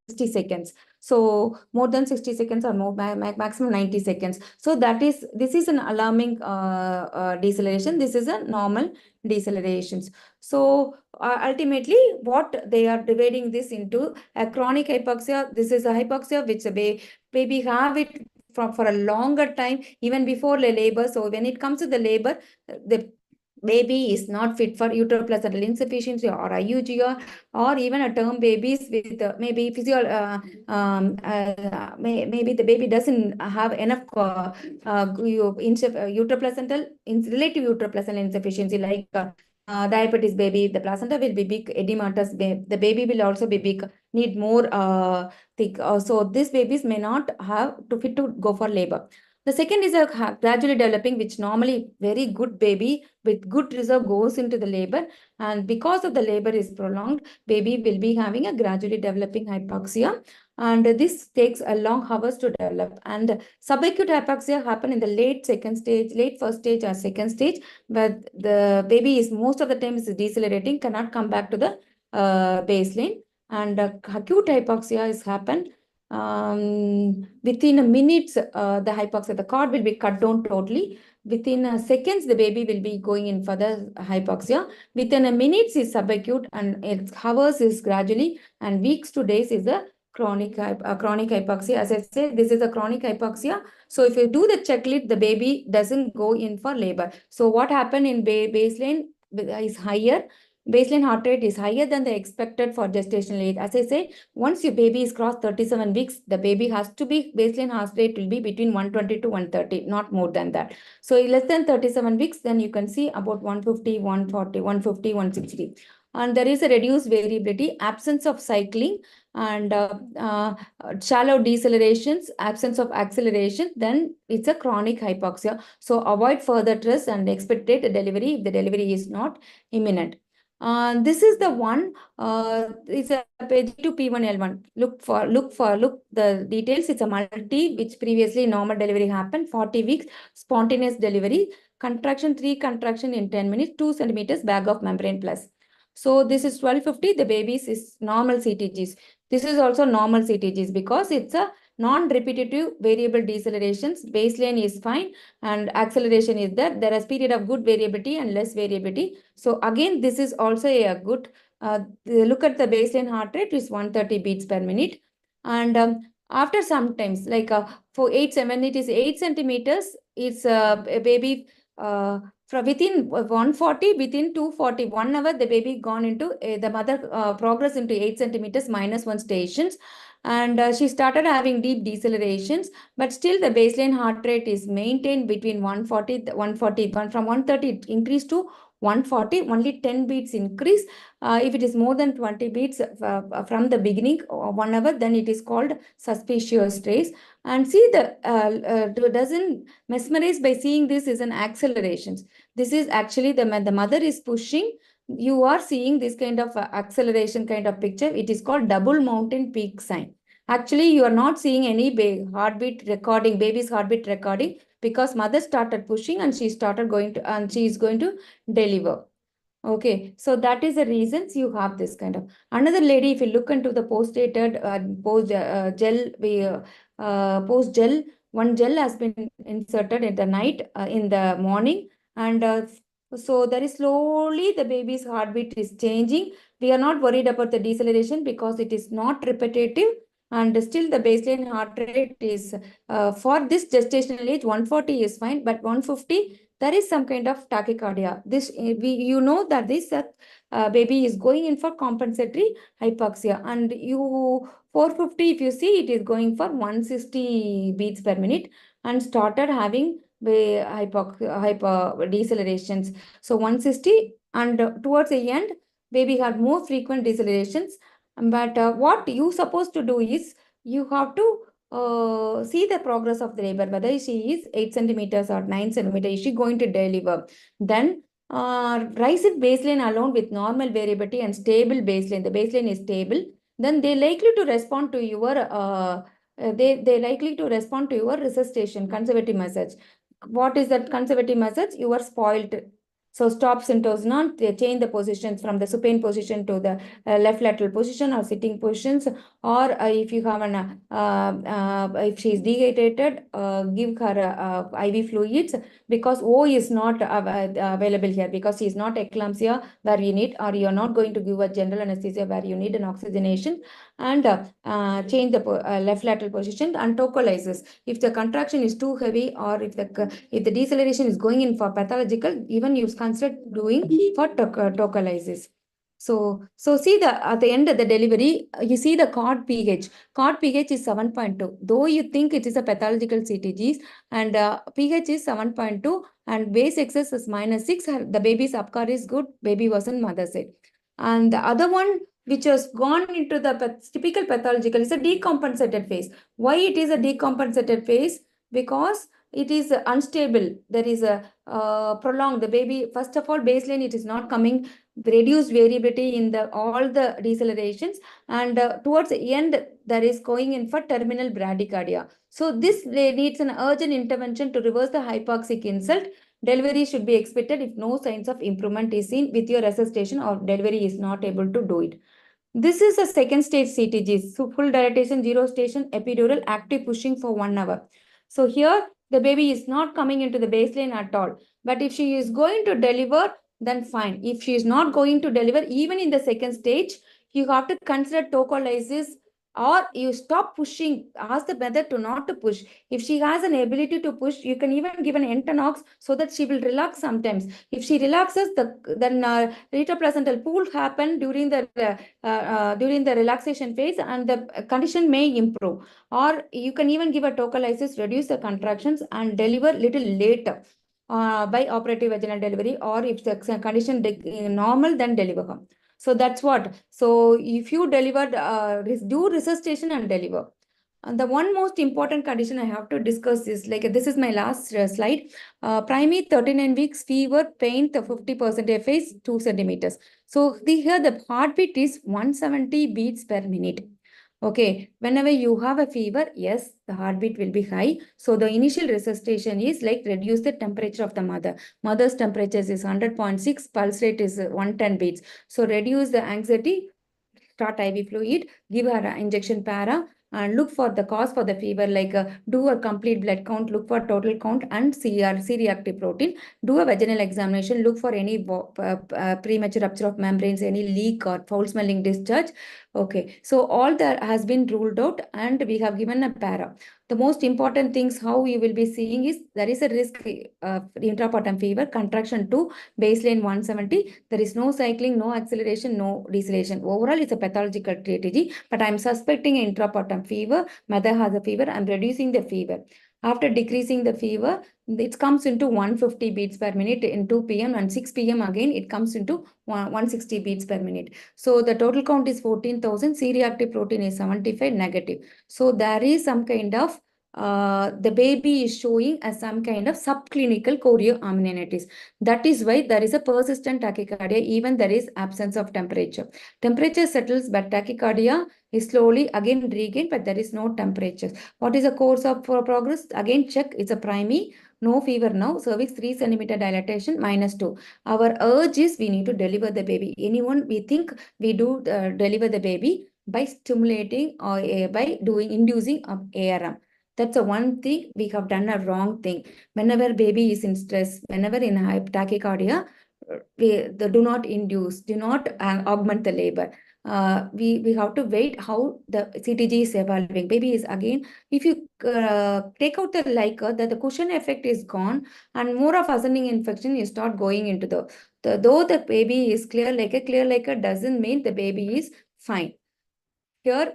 60 seconds. So more than 60 seconds or more, maximum 90 seconds. So this is an alarming deceleration. This is a normal decelerations. So ultimately, what they are dividing this into a chronic hypoxia. This is a hypoxia which a baby have it for a longer time, even before the labor. So when it comes to the labor, the baby is not fit for uteroplacental insufficiency or IUG, or even a term babies with maybe maybe the baby doesn't have enough uteroplacental relative uteroplacental insufficiency, like diabetes baby, the placenta will be big, edematous, the baby will also be big, need more thick. So these babies may not have to fit to go for labor. The second is a gradually developing, which normally very good baby with good reserve goes into the labor, and because of the labor is prolonged, baby will be having a gradually developing hypoxia, and this takes a long hours to develop. And subacute hypoxia happen in the late first stage or second stage, where the baby is most of the time is decelerating, cannot come back to the baseline. And acute hypoxia is happened within a minutes. The hypoxia, the cord will be cut down totally. Within seconds, the baby will be going in for the hypoxia. Within a minutes is subacute, and its hours is gradually, and weeks to days is a chronic hypoxia. As I said, this is a chronic hypoxia. So if you do the checklist, the baby doesn't go in for labor. So what happened in baseline is higher. Baseline heart rate is higher than the expected for gestational age. As I say, once your baby is crossed 37 weeks, the baby has to be, baseline heart rate will be between 120 to 130, not more than that. So less than 37 weeks, then you can see about 150, 140, 150, 160. And there is a reduced variability, absence of cycling, and shallow decelerations, absence of acceleration, then it's a chronic hypoxia. So avoid further stress and expect delivery if the delivery is not imminent. This is the one. It's a page to P1L1. Look the details. It's a multi, which previously normal delivery happened, 40 weeks, spontaneous delivery, contraction 3 contraction in 10 minutes, 2 centimeters bag of membrane plus. So this is 1250. The babies is normal CTGs. This is also normal CTGs because it's a non-repetitive variable decelerations. Baseline is fine and acceleration is there. There is period of good variability and less variability. So again, this is also a good, look at the baseline heart rate is 130 beats per minute. And after some times, like for 7, it is 8 centimeters, it's a baby from within 140, within 240, 1 hour, the baby gone into, the mother progress into 8 centimeters minus 1 stations. And she started having deep decelerations, but still the baseline heart rate is maintained between 140, from 130 it increased to 140, only 10 beats increase. If it is more than 20 beats from the beginning, 1 hour, then it is called suspicious trace. And see, doesn't mesmerize by seeing this is an acceleration. This is actually the mother is pushing. You are seeing this kind of acceleration kind of picture. It is called double mountain peak sign. Actually, you are not seeing any heartbeat recording, baby's heartbeat recording, because mother started pushing and she started going to, and she is going to deliver. Okay, so that is the reasons you have this kind of. Another lady, if you look into the post-dated one gel has been inserted in the night, in the morning, and So there is slowly the baby's heartbeat is changing. We are not worried about the deceleration because it is not repetitive, and still the baseline heart rate is for this gestational age 140 is fine, but 150 there is some kind of tachycardia. This you know that this baby is going in for compensatory hypoxia, and you 450 if you see it is going for 160 beats per minute and started having the hypo decelerations. So 160, and towards the end baby had more frequent decelerations. But what you supposed to do is you have to see the progress of the labor, whether she is 8 centimeters or 9 centimeters, is she going to deliver. Then rise it baseline alone with normal variability and stable baseline. The baseline is stable. Then they likely to respond to your they likely to respond to your resuscitation conservative message. What is that conservative message? You are spoiled. So stop syntosnon, they change the positions from the supine position to the left lateral position or sitting positions, or if you have an if she is dehydrated, give her IV fluids, because O is not available here, because she is not eclampsia where you need, or you are not going to give a general anesthesia where you need an oxygenation, and change the left lateral position and tocolysis. If the contraction is too heavy, or if the deceleration is going in for pathological, even you consider doing for tocolysis. So see at the end of the delivery, you see the cord pH. Cord pH is 7.2. Though you think it is a pathological CTGs, and pH is 7.2 and base excess is -6. The baby's upcar is good. Baby was in mother's side. And the other one which has gone into the typical pathological is a decompensated phase. Why it is a decompensated phase? Because it is unstable. There is a prolonged, the baby, first of all, baseline, it is not coming, reduced variability in the all the decelerations, and towards the end, there is going in for terminal bradycardia. So this needs an urgent intervention to reverse the hypoxic insult. Delivery should be expected if no signs of improvement is seen with your resuscitation, or delivery is not able to do it. This is a second stage CTG, so full dilatation, 0 station, epidural, active pushing for 1 hour. So here the baby is not coming into the baseline at all. But if she is going to deliver, then fine. If she is not going to deliver, even in the second stage, you have to consider tocolysis, or you stop pushing. Ask the mother to not to push. If she has an ability to push, you can even give an Entonox so that she will relax sometimes. If she relaxes, then retroplacental pool happen during the relaxation phase, and the condition may improve. Or you can even give a tocolysis, reduce the contractions, and deliver little later by operative vaginal delivery, or if the condition normal, then deliver her. So that's what. So if you deliver, do resuscitation and deliver. And the one most important condition I have to discuss is, like, this is my last slide. Primary 39 weeks, fever, pain, the 50% phase, 2 centimeters. So here the heartbeat is 170 beats per minute. Okay, whenever you have a fever, yes, the heartbeat will be high. So the initial resuscitation is like reduce the temperature of the mother. Mother's temperature is 100.6, pulse rate is 110 beats. So reduce the anxiety, start IV fluid, give her an injection para, and look for the cause for the fever, like do a complete blood count, look for total count and C-reactive protein, do a vaginal examination, look for any premature rupture of membranes, any leak or foul smelling discharge. Okay, so all that has been ruled out, and we have given a para. The most important things how you will be seeing is there is a risk of intrapartum fever, contraction to baseline 170. There is no cycling, no acceleration, no deceleration. Overall, it's a pathological TTG, but I'm suspecting intrapartum fever. Mother has a fever. I'm reducing the fever. After decreasing the fever, it comes into 150 beats per minute in 2 p.m. and 6 p.m. again, it comes into 160 beats per minute. So the total count is 14,000. C-reactive protein is 75 negative. So there is some kind of the baby is showing as some kind of subclinical chorioamnionitis. That is why there is a persistent tachycardia, even there is absence of temperature. Temperature settles, but tachycardia is slowly again regained, but there is no temperature. What is the course of progress? Again, check. It's a primary, no fever now, cervix 3 centimeter dilatation, -2. Our urge is we need to deliver the baby. Anyone, we think we do deliver the baby by stimulating or by inducing ARM. That's the one thing we have done a wrong thing. Whenever baby is in stress, whenever in tachycardia, do not induce, do not augment the labor. We have to wait how the CTG is evolving. Baby is again, if you take out the LICA, that the cushion effect is gone and more of ascending infection, you start going into though the baby is clear like a doesn't mean the baby is fine. Here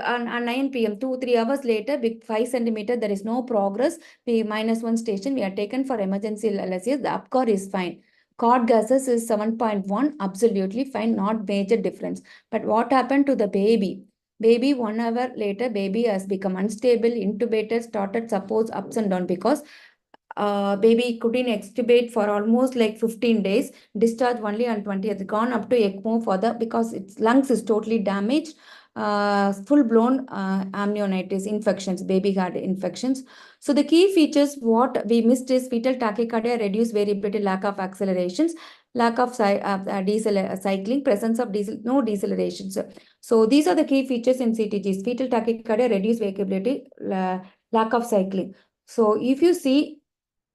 on 9 p.m., 2-3 hours later, 5 centimeter, there is no progress. -1 station, we are taken for emergency LSS. The upcore is fine. Cord gases is 7.1, absolutely fine, not major difference. But what happened to the baby? Baby, 1 hour later, baby has become unstable, intubated, started suppose ups and down because baby couldn't extubate for almost like 15 days, discharged only on 20th, gone up to ECMO for because its lungs is totally damaged, full-blown amnionitis infections, baby had infections. So the key features, what we missed is fetal tachycardia, reduced variability, lack of accelerations, lack of cycling, presence of no decelerations. So these are the key features in CTGs, fetal tachycardia, reduced variability, lack of cycling. So if you see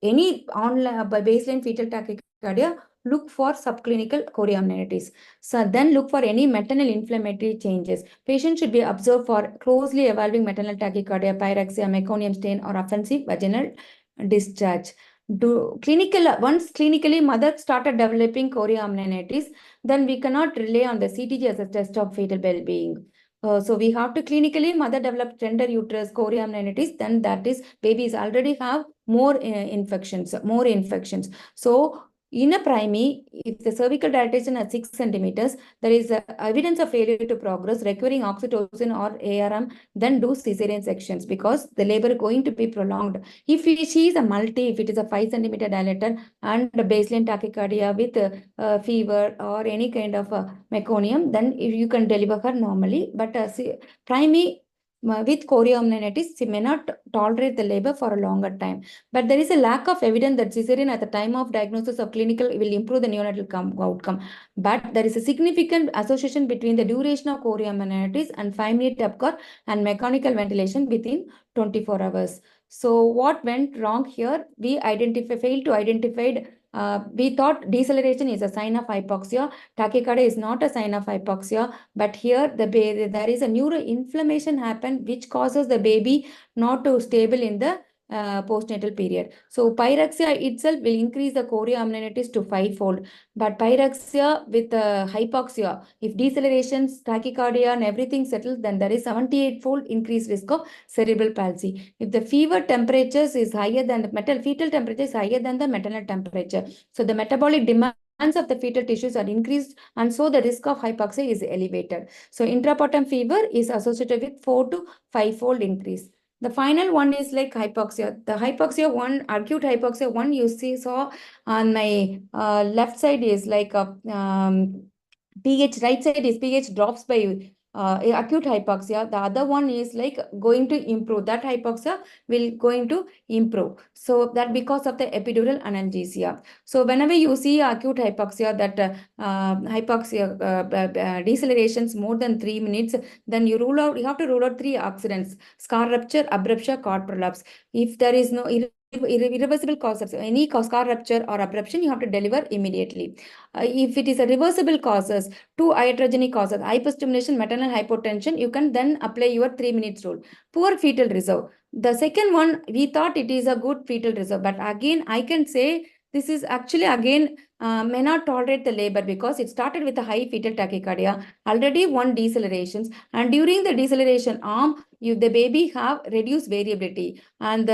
any baseline fetal tachycardia, look for subclinical chorioamnionitis. So then look for any maternal inflammatory changes. Patient should be observed for closely evolving maternal tachycardia, pyrexia, meconium stain, or offensive vaginal discharge. Once clinically mother started developing chorioamnionitis, then we cannot rely on the CTG as a test of fetal well-being. So we have to clinically mother develop tender uterus chorioamnionitis, then that is babies already have more infections. So in a primary, if the cervical dilatation is 6 centimeters, there is evidence of failure to progress requiring oxytocin or ARM, then do cesarean sections because the labor is going to be prolonged. If she is a multi, if it is a 5 centimeter dilator and baseline tachycardia with fever or any kind of meconium, then if you can deliver her normally. But primary with chorioamnionitis, she may not tolerate the labor for a longer time. But there is a lack of evidence that cesarean at the time of diagnosis of clinical will improve the neonatal outcome. But there is a significant association between the duration of chorioamnionitis and 5-minute upcore and mechanical ventilation within 24 hours. So what went wrong here? We failed to identify. We thought deceleration is a sign of hypoxia. Tachycardia is not a sign of hypoxia, but here there is a neuroinflammation happen which causes the baby not to stable in the postnatal period. So pyrexia itself will increase the chorioamnionitis to 5-fold. But pyrexia with hypoxia, if decelerations, tachycardia and everything settles, then there is 78-fold increased risk of cerebral palsy. If the fever temperatures is higher than the fetal temperature is higher than the maternal temperature, so the metabolic demands of the fetal tissues are increased and so the risk of hypoxia is elevated. So intrapartum fever is associated with 4 to 5-fold increase. The final one is like hypoxia. The hypoxia one, acute hypoxia one, you saw on my left side is like a pH, right side is pH drops by acute hypoxia. The other one is like going to improve. That hypoxia will going to improve. So that because of the epidural analgesia. So whenever you see acute hypoxia, that hypoxia decelerations more than 3 minutes, then you have to rule out 3 accidents: scar rupture, abruption, cord prolapse. If there is no irreversible causes, any scar rupture or abruption, you have to deliver immediately. If it is a reversible causes, 2 iatrogenic causes, hyperstimulation, maternal hypotension, you can then apply your 3 minutes rule. Poor fetal reserve. The second one, we thought it is a good fetal reserve, but again, I can say this is actually again may not tolerate the labor because it started with a high fetal tachycardia, already 1 decelerations, and during the deceleration arm, the baby have reduced variability and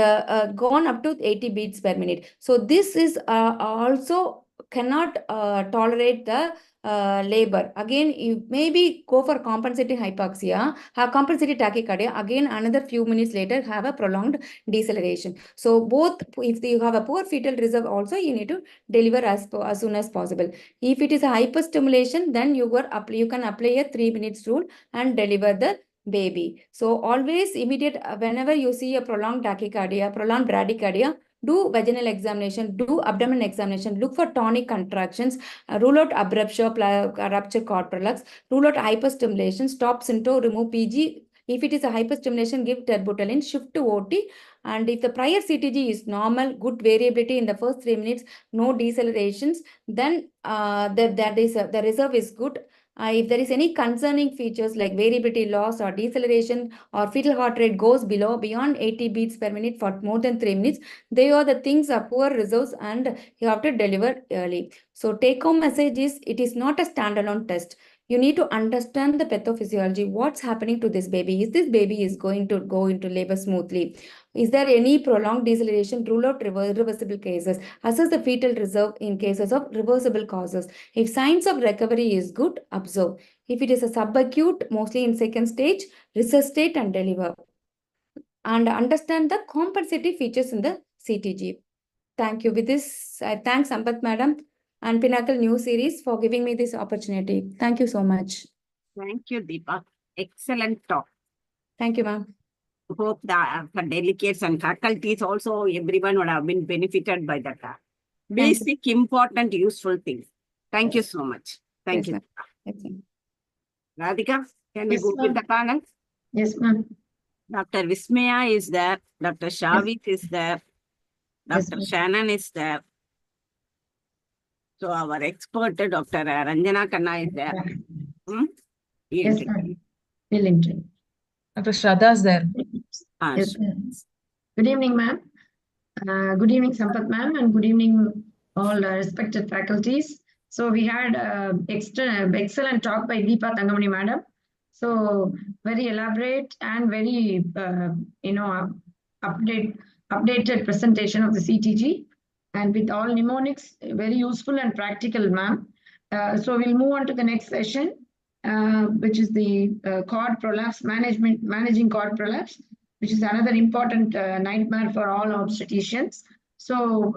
gone up to 80 beats per minute. So this is also cannot tolerate the labor. Again, you maybe go for compensating hypoxia, have compensated tachycardia, again another few minutes later have a prolonged deceleration. So both, if you have a poor fetal reserve also, you need to deliver as soon as possible. If it is a hyperstimulation, then you can apply a 3 minutes rule and deliver the baby. So always immediate, whenever you see a prolonged tachycardia, prolonged bradycardia, do vaginal examination, do abdomen examination, look for tonic contractions, rule out abruption, rupture cord prolapse, rule out hyperstimulation, stop Synto, remove PG. If it is a hyperstimulation, give terbutaline, shift to OT, And if the prior CTG is normal, good variability in the first 3 minutes, no decelerations, then the reserve is good. If there is any concerning features like variability loss or deceleration or fetal heart rate goes beyond 80 beats per minute for more than 3 minutes, they are the things are poor reserves and you have to deliver early. So take home message is it is not a standalone test. You need to understand the pathophysiology. What's happening to this baby? Is this baby is going to go into labor smoothly? Is there any prolonged deceleration? Rule out reversible cases. Assess the fetal reserve in cases of reversible causes. If signs of recovery is good, observe. If it is a subacute, mostly in second stage, resuscitate and deliver. And understand the compensative features in the CTG. Thank you. With this, I thank Sampath Madam and Pinnacle News Series for giving me this opportunity. Thank you so much. Thank you, Deepa. Excellent talk. Thank you, ma'am. Hope that for delegates and faculties also, everyone would have been benefited by that. Basic, important, useful things. Thank you so much. Thank Yes, you. Yes, ma'am. Radhika, can we Yes, go with ma'am. the panel? Yes, ma'am. Dr. Vismaya is there. Dr. Shavit is there. Yes, Dr. ma'am. Shannon is there. So our expert, Dr. Ranjana Khanna is there. Yes, ma'am. We'll intro. Dr. Shraddha is there. Yes, ma'am. Good evening, ma'am. Good evening, Sampath ma'am, and good evening, all respected faculties. So we had excellent talk by Deepa Tangamani madam. So very elaborate and very updated presentation of the CTG, and with all mnemonics, very useful and practical, ma'am. So we'll move on to the next session, which is the cord prolapse managing cord prolapse, which is another important nightmare for all obstetricians. So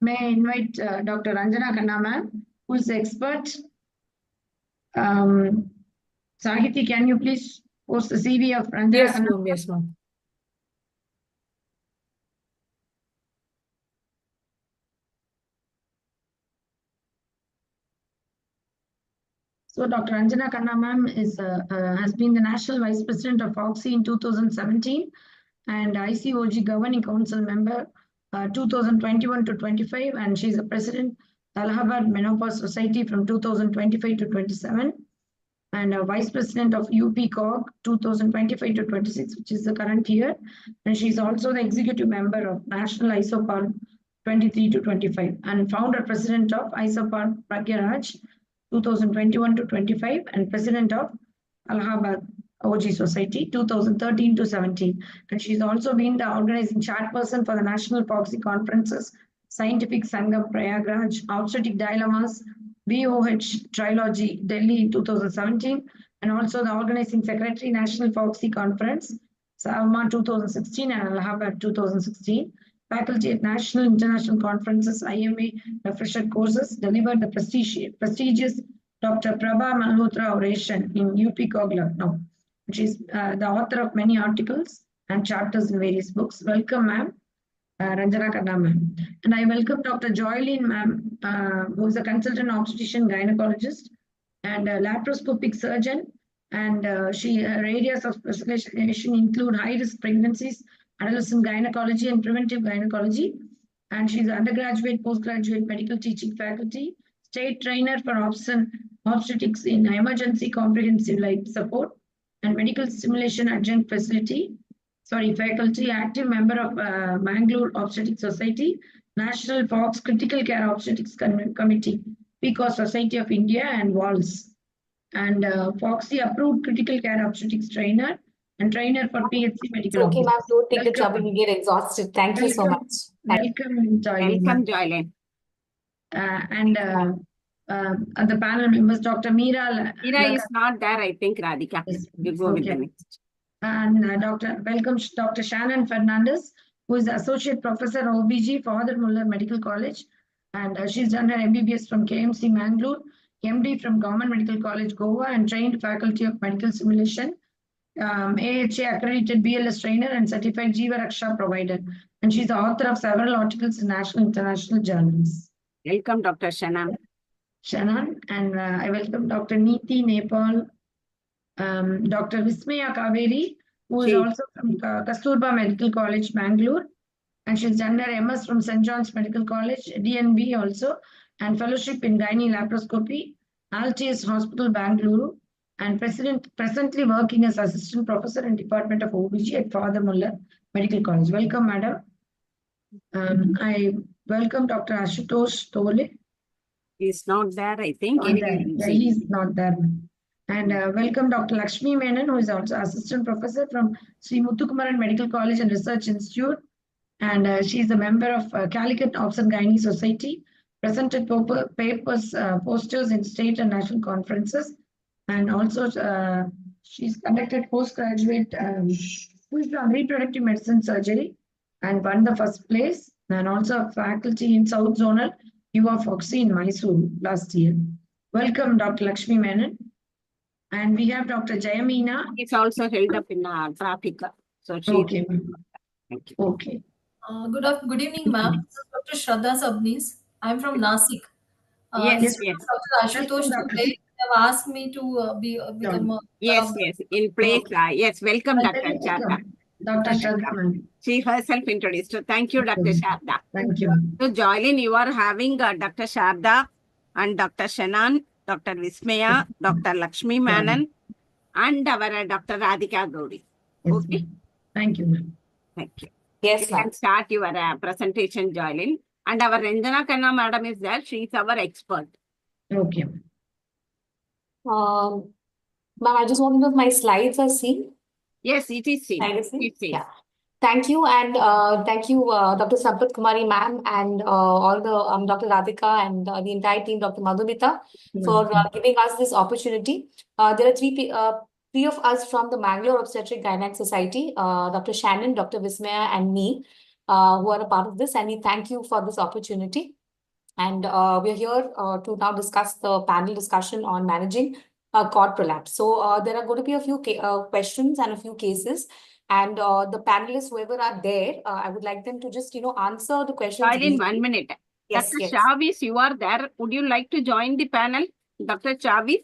may I invite Dr. Ranjana Khanna ma'am, who is the expert. Sahiti, can you please post the CV of Ranjana Yes, Khanna? ma'am. Yes, ma'am. So Dr. Anjana Khanna ma'am has been the National Vice President of FOXI in 2017 and ICOG Governing Council member 2021 to 25, and she's a President Allahabad Menopause Society from 2025 to 27, and a Vice President of UPCOG 2025 to 26, which is the current year, and she's also the Executive Member of National ISOPAR 23 to 25, and Founder President of ISOPAR Pragya Raj 2021 to 25, and President of Allahabad OG Society 2013 to 17. And she's also been the organizing chairperson for the National Proxy Conferences, Scientific Sangam Prayagraj, Obstetric Dilemmas, BOH Trilogy Delhi in 2017, and also the organizing secretary, National Proxy Conference, Salma 2016 and Allahabad 2016. Faculty at national international conferences, IMA refresher courses, delivered the prestigious Dr. Prabha Malhotra oration in UPCOG Lucknow. She is the author of many articles and chapters in various books. Welcome, ma'am. Ranjana Khanna, ma'am. And I welcome Dr. Joylene, ma'am, who is a consultant obstetrician gynecologist and a laparoscopic surgeon. And her areas of specialization include high-risk pregnancies, adolescent gynecology, and preventive gynecology. And she's undergraduate, postgraduate medical teaching faculty, state trainer for obstetrics in emergency comprehensive life support, and medical stimulation adjunct faculty, active member of Mangalore Obstetrics Society, National Fox Critical Care Obstetrics Committee, PCOS Society of India, and WALS. And Foxy approved critical care obstetrics trainer and trainer for PHC medical Okay, ma'am, don't take the Welcome. trouble, we get exhausted. Thank you so much. Welcome, Joylene. Welcome, Joylene. The panel members, Dr. Meera. Meera is not there, I think, Radhika. Yes. You go with the Okay. next. And welcome Dr. Shannon Fernandez, who is Associate Professor OBG, Father Muller Medical College. And she's done her MBBS from KMC Mangalore, MD from Government Medical College, Goa, and trained faculty of medical simulation, AHA accredited BLS trainer and certified Jiva Raksha provider. And she's the author of several articles in national and international journals. Welcome, Dr. Shannon. Shannon, and I welcome Dr. Neeti Nepal, Dr. Vismaya Kaveri, who is also from Kasturba Medical College, Bangalore. And she's done her MS from St. John's Medical College, DNB also, and fellowship in gynae laparoscopy, Altius Hospital, Bangalore, and presently working as assistant professor in Department of OBG at Father Muller Medical College. Welcome, madam. I welcome Dr. Ashutosh Tole. He's not there, I think. Not there. Yeah, he's not there. And welcome Dr. Lakshmi Menon, who is also assistant professor from Sri Muthukumaran Medical College and Research Institute. And she is a member of Calicut Obs and Gynae Society, presented papers, posters in state and national conferences. And also she's conducted postgraduate quiz on reproductive medicine surgery and won the first place. And also a faculty in South Zonal UA Foxy in Mysore last year. Welcome, Dr. Lakshmi Menon. And we have Dr. Jayamina. It's also held up in traffic. So she. Okay. Thank you. Okay. Good evening, ma'am. This is Dr. Shraddha Sabnis. I'm from Nasik. Yes. Dr. Ashutosh today have asked me to become Yes. In place. Yes. Welcome, Dr. Shraddha. Dr. Shraddha. She herself introduced. Thank you, Dr. Shraddha. Thank you. So, Joylin, you are having Dr. Shraddha and Dr. Shannon, Dr. Vismaya, Dr. Lakshmi Menon, and our Dr. Radhika Gauri. Yes, Okay. Thank you, ma'am. Thank you. Yes, You can start your presentation, Joylin. And our Ranjana Khanna madam is there. She is our expert. Okay. Ma'am, I just want to know if my slides are seen. Yes, it is seen. Slide is seen? It is seen. Yeah. Thank you, and thank you, Dr. Sampath Kumari ma'am, and all the Dr. Radhika and the entire team, Dr. Madhumita, for giving us this opportunity. There are three of us from the Mangalore Obstetric Gynec Society, Dr. Shannon, Dr. Vismaya, and me, who are a part of this, and we thank you for this opportunity. And we're here to now discuss the panel discussion on managing cord prolapse. So there are going to be a few questions and a few cases. And the panelists, whoever are there, I would like them to just, answer the questions. Joylin, 1 minute. Yes, Dr. yes. Chavis, you are there. Would you like to join the panel? Dr. Chavis?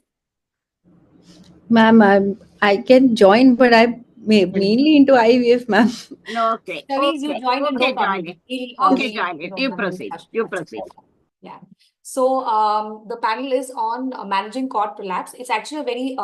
Ma'am, I can join, but I'm mainly into IVF, ma'am. No, okay. Chavis, you join in, no problem. Okay, Joylin. You proceed. You proceed. Yeah. So the panel is on managing cord prolapse. It's actually a very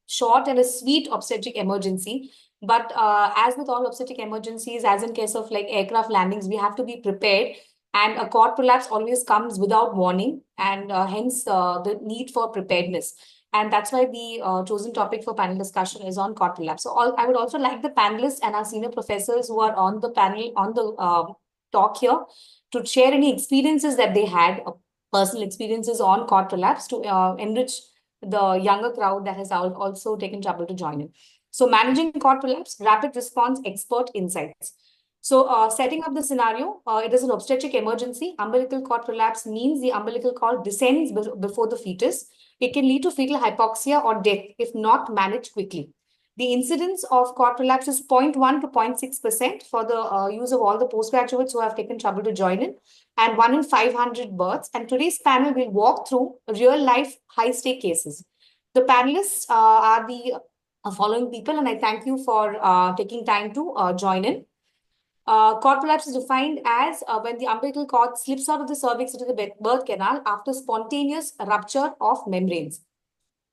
short and a sweet obstetric emergency. But as with all obstetric emergencies, as in case of like aircraft landings, we have to be prepared. And a cord prolapse always comes without warning, and hence the need for preparedness. And that's why the chosen topic for panel discussion is on cord prolapse. So I would also like the panelists and our senior professors who are on the panel, on the talk here, to share any experiences that they had, personal experiences on cord prolapse, to enrich the younger crowd that has also taken trouble to join in. So managing cord prolapse, rapid response, expert insights. So setting up the scenario, it is an obstetric emergency. Umbilical cord prolapse means the umbilical cord descends before the fetus. It can lead to fetal hypoxia or death if not managed quickly. The incidence of cord prolapse is 0.1 to 0.6% for the use of all the postgraduates who have taken trouble to join in, and 1 in 500 births. And today's panel will walk through real-life high-stake cases. The panelists are the following people, and I thank you for taking time to join in. Cord prolapse is defined as when the umbilical cord slips out of the cervix into the birth canal after spontaneous rupture of membranes.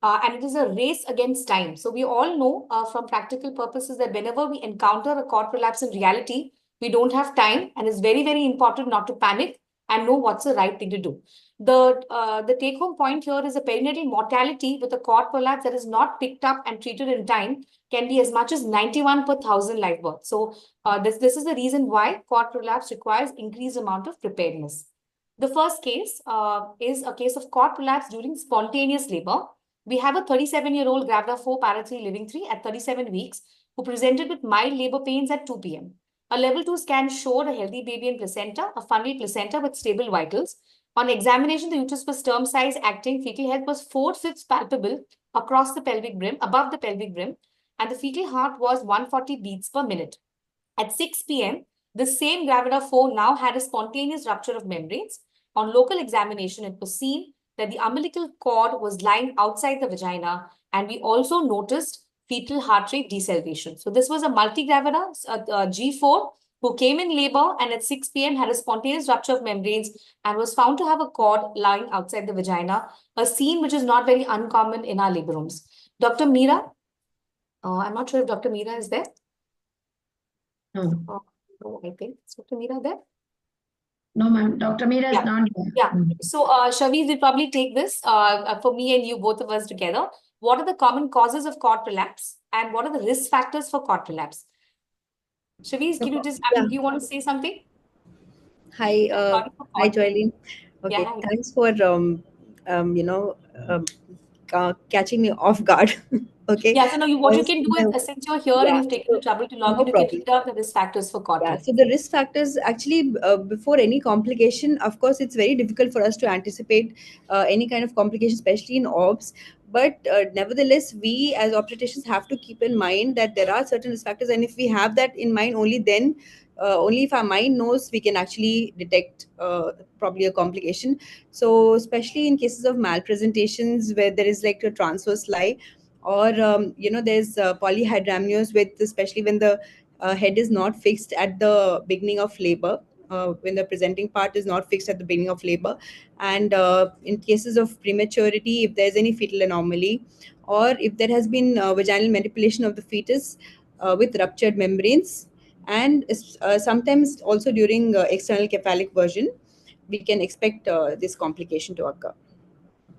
And it is a race against time. So we all know from practical purposes that whenever we encounter a cord prolapse in reality, we don't have time, and it's very, very important not to panic and know what's the right thing to do. The take-home point here is a perinatal mortality with a cord prolapse that is not picked up and treated in time can be as much as 91 per 1,000 live births. So this is the reason why cord prolapse requires increased amount of preparedness. The first case is a case of cord prolapse during spontaneous labor. We have a 37-year-old gravida 4 para 3 living 3 at 37 weeks who presented with mild labor pains at 2 p.m. A level 2 scan showed a healthy baby and placenta, a funnel placenta with stable vitals. On examination, the uterus was term size, acting, fetal health was 4/5 palpable across the pelvic brim, above the pelvic brim, and the fetal heart was 140 beats per minute. At 6 p.m., the same gravida 4 now had a spontaneous rupture of membranes. On local examination, it was seen that the umbilical cord was lying outside the vagina, and we also noticed fetal heart rate deceleration. So this was a multigravida, G4, who came in labor and at 6 p.m. had a spontaneous rupture of membranes and was found to have a cord lying outside the vagina, a scene which is not very uncommon in our labor rooms. Dr. Meera, I'm not sure if Dr. Meera is there. No, No, I think. Is Dr. Meera there? no, ma'am. Dr. Meera is Yeah. not here. Yeah. So, Shavi, we'll probably take this for me and you, both of us together. What are the common causes of cord prolapse and what are the risk factors for cord prolapse? Shavi, can you just, do you want to say something? Hi, Sorry for hi, calling. Joylene. Okay, Yeah, hi. thanks for catching me off guard. Okay. Yeah, so no, what you So can do is, since you're here and yeah, you've taken the trouble to log no in, you can problem. read out the risk factors for cord Yeah, prolapse. so the risk factors actually, before any complication, of course, it's very difficult for us to anticipate any kind of complication, especially in OBS. But nevertheless, we as obstetricians have to keep in mind that there are certain risk factors, and if we have that in mind, only then, only if our mind knows, we can actually detect probably a complication. So, especially in cases of malpresentations where there is like a transverse lie, or there's polyhydramnios with, especially when the head is not fixed at the beginning of labor, when the presenting part is not fixed at the beginning of labor, and in cases of prematurity, if there's any fetal anomaly, or if there has been vaginal manipulation of the fetus with ruptured membranes, and sometimes also during external cephalic version, we can expect this complication to occur.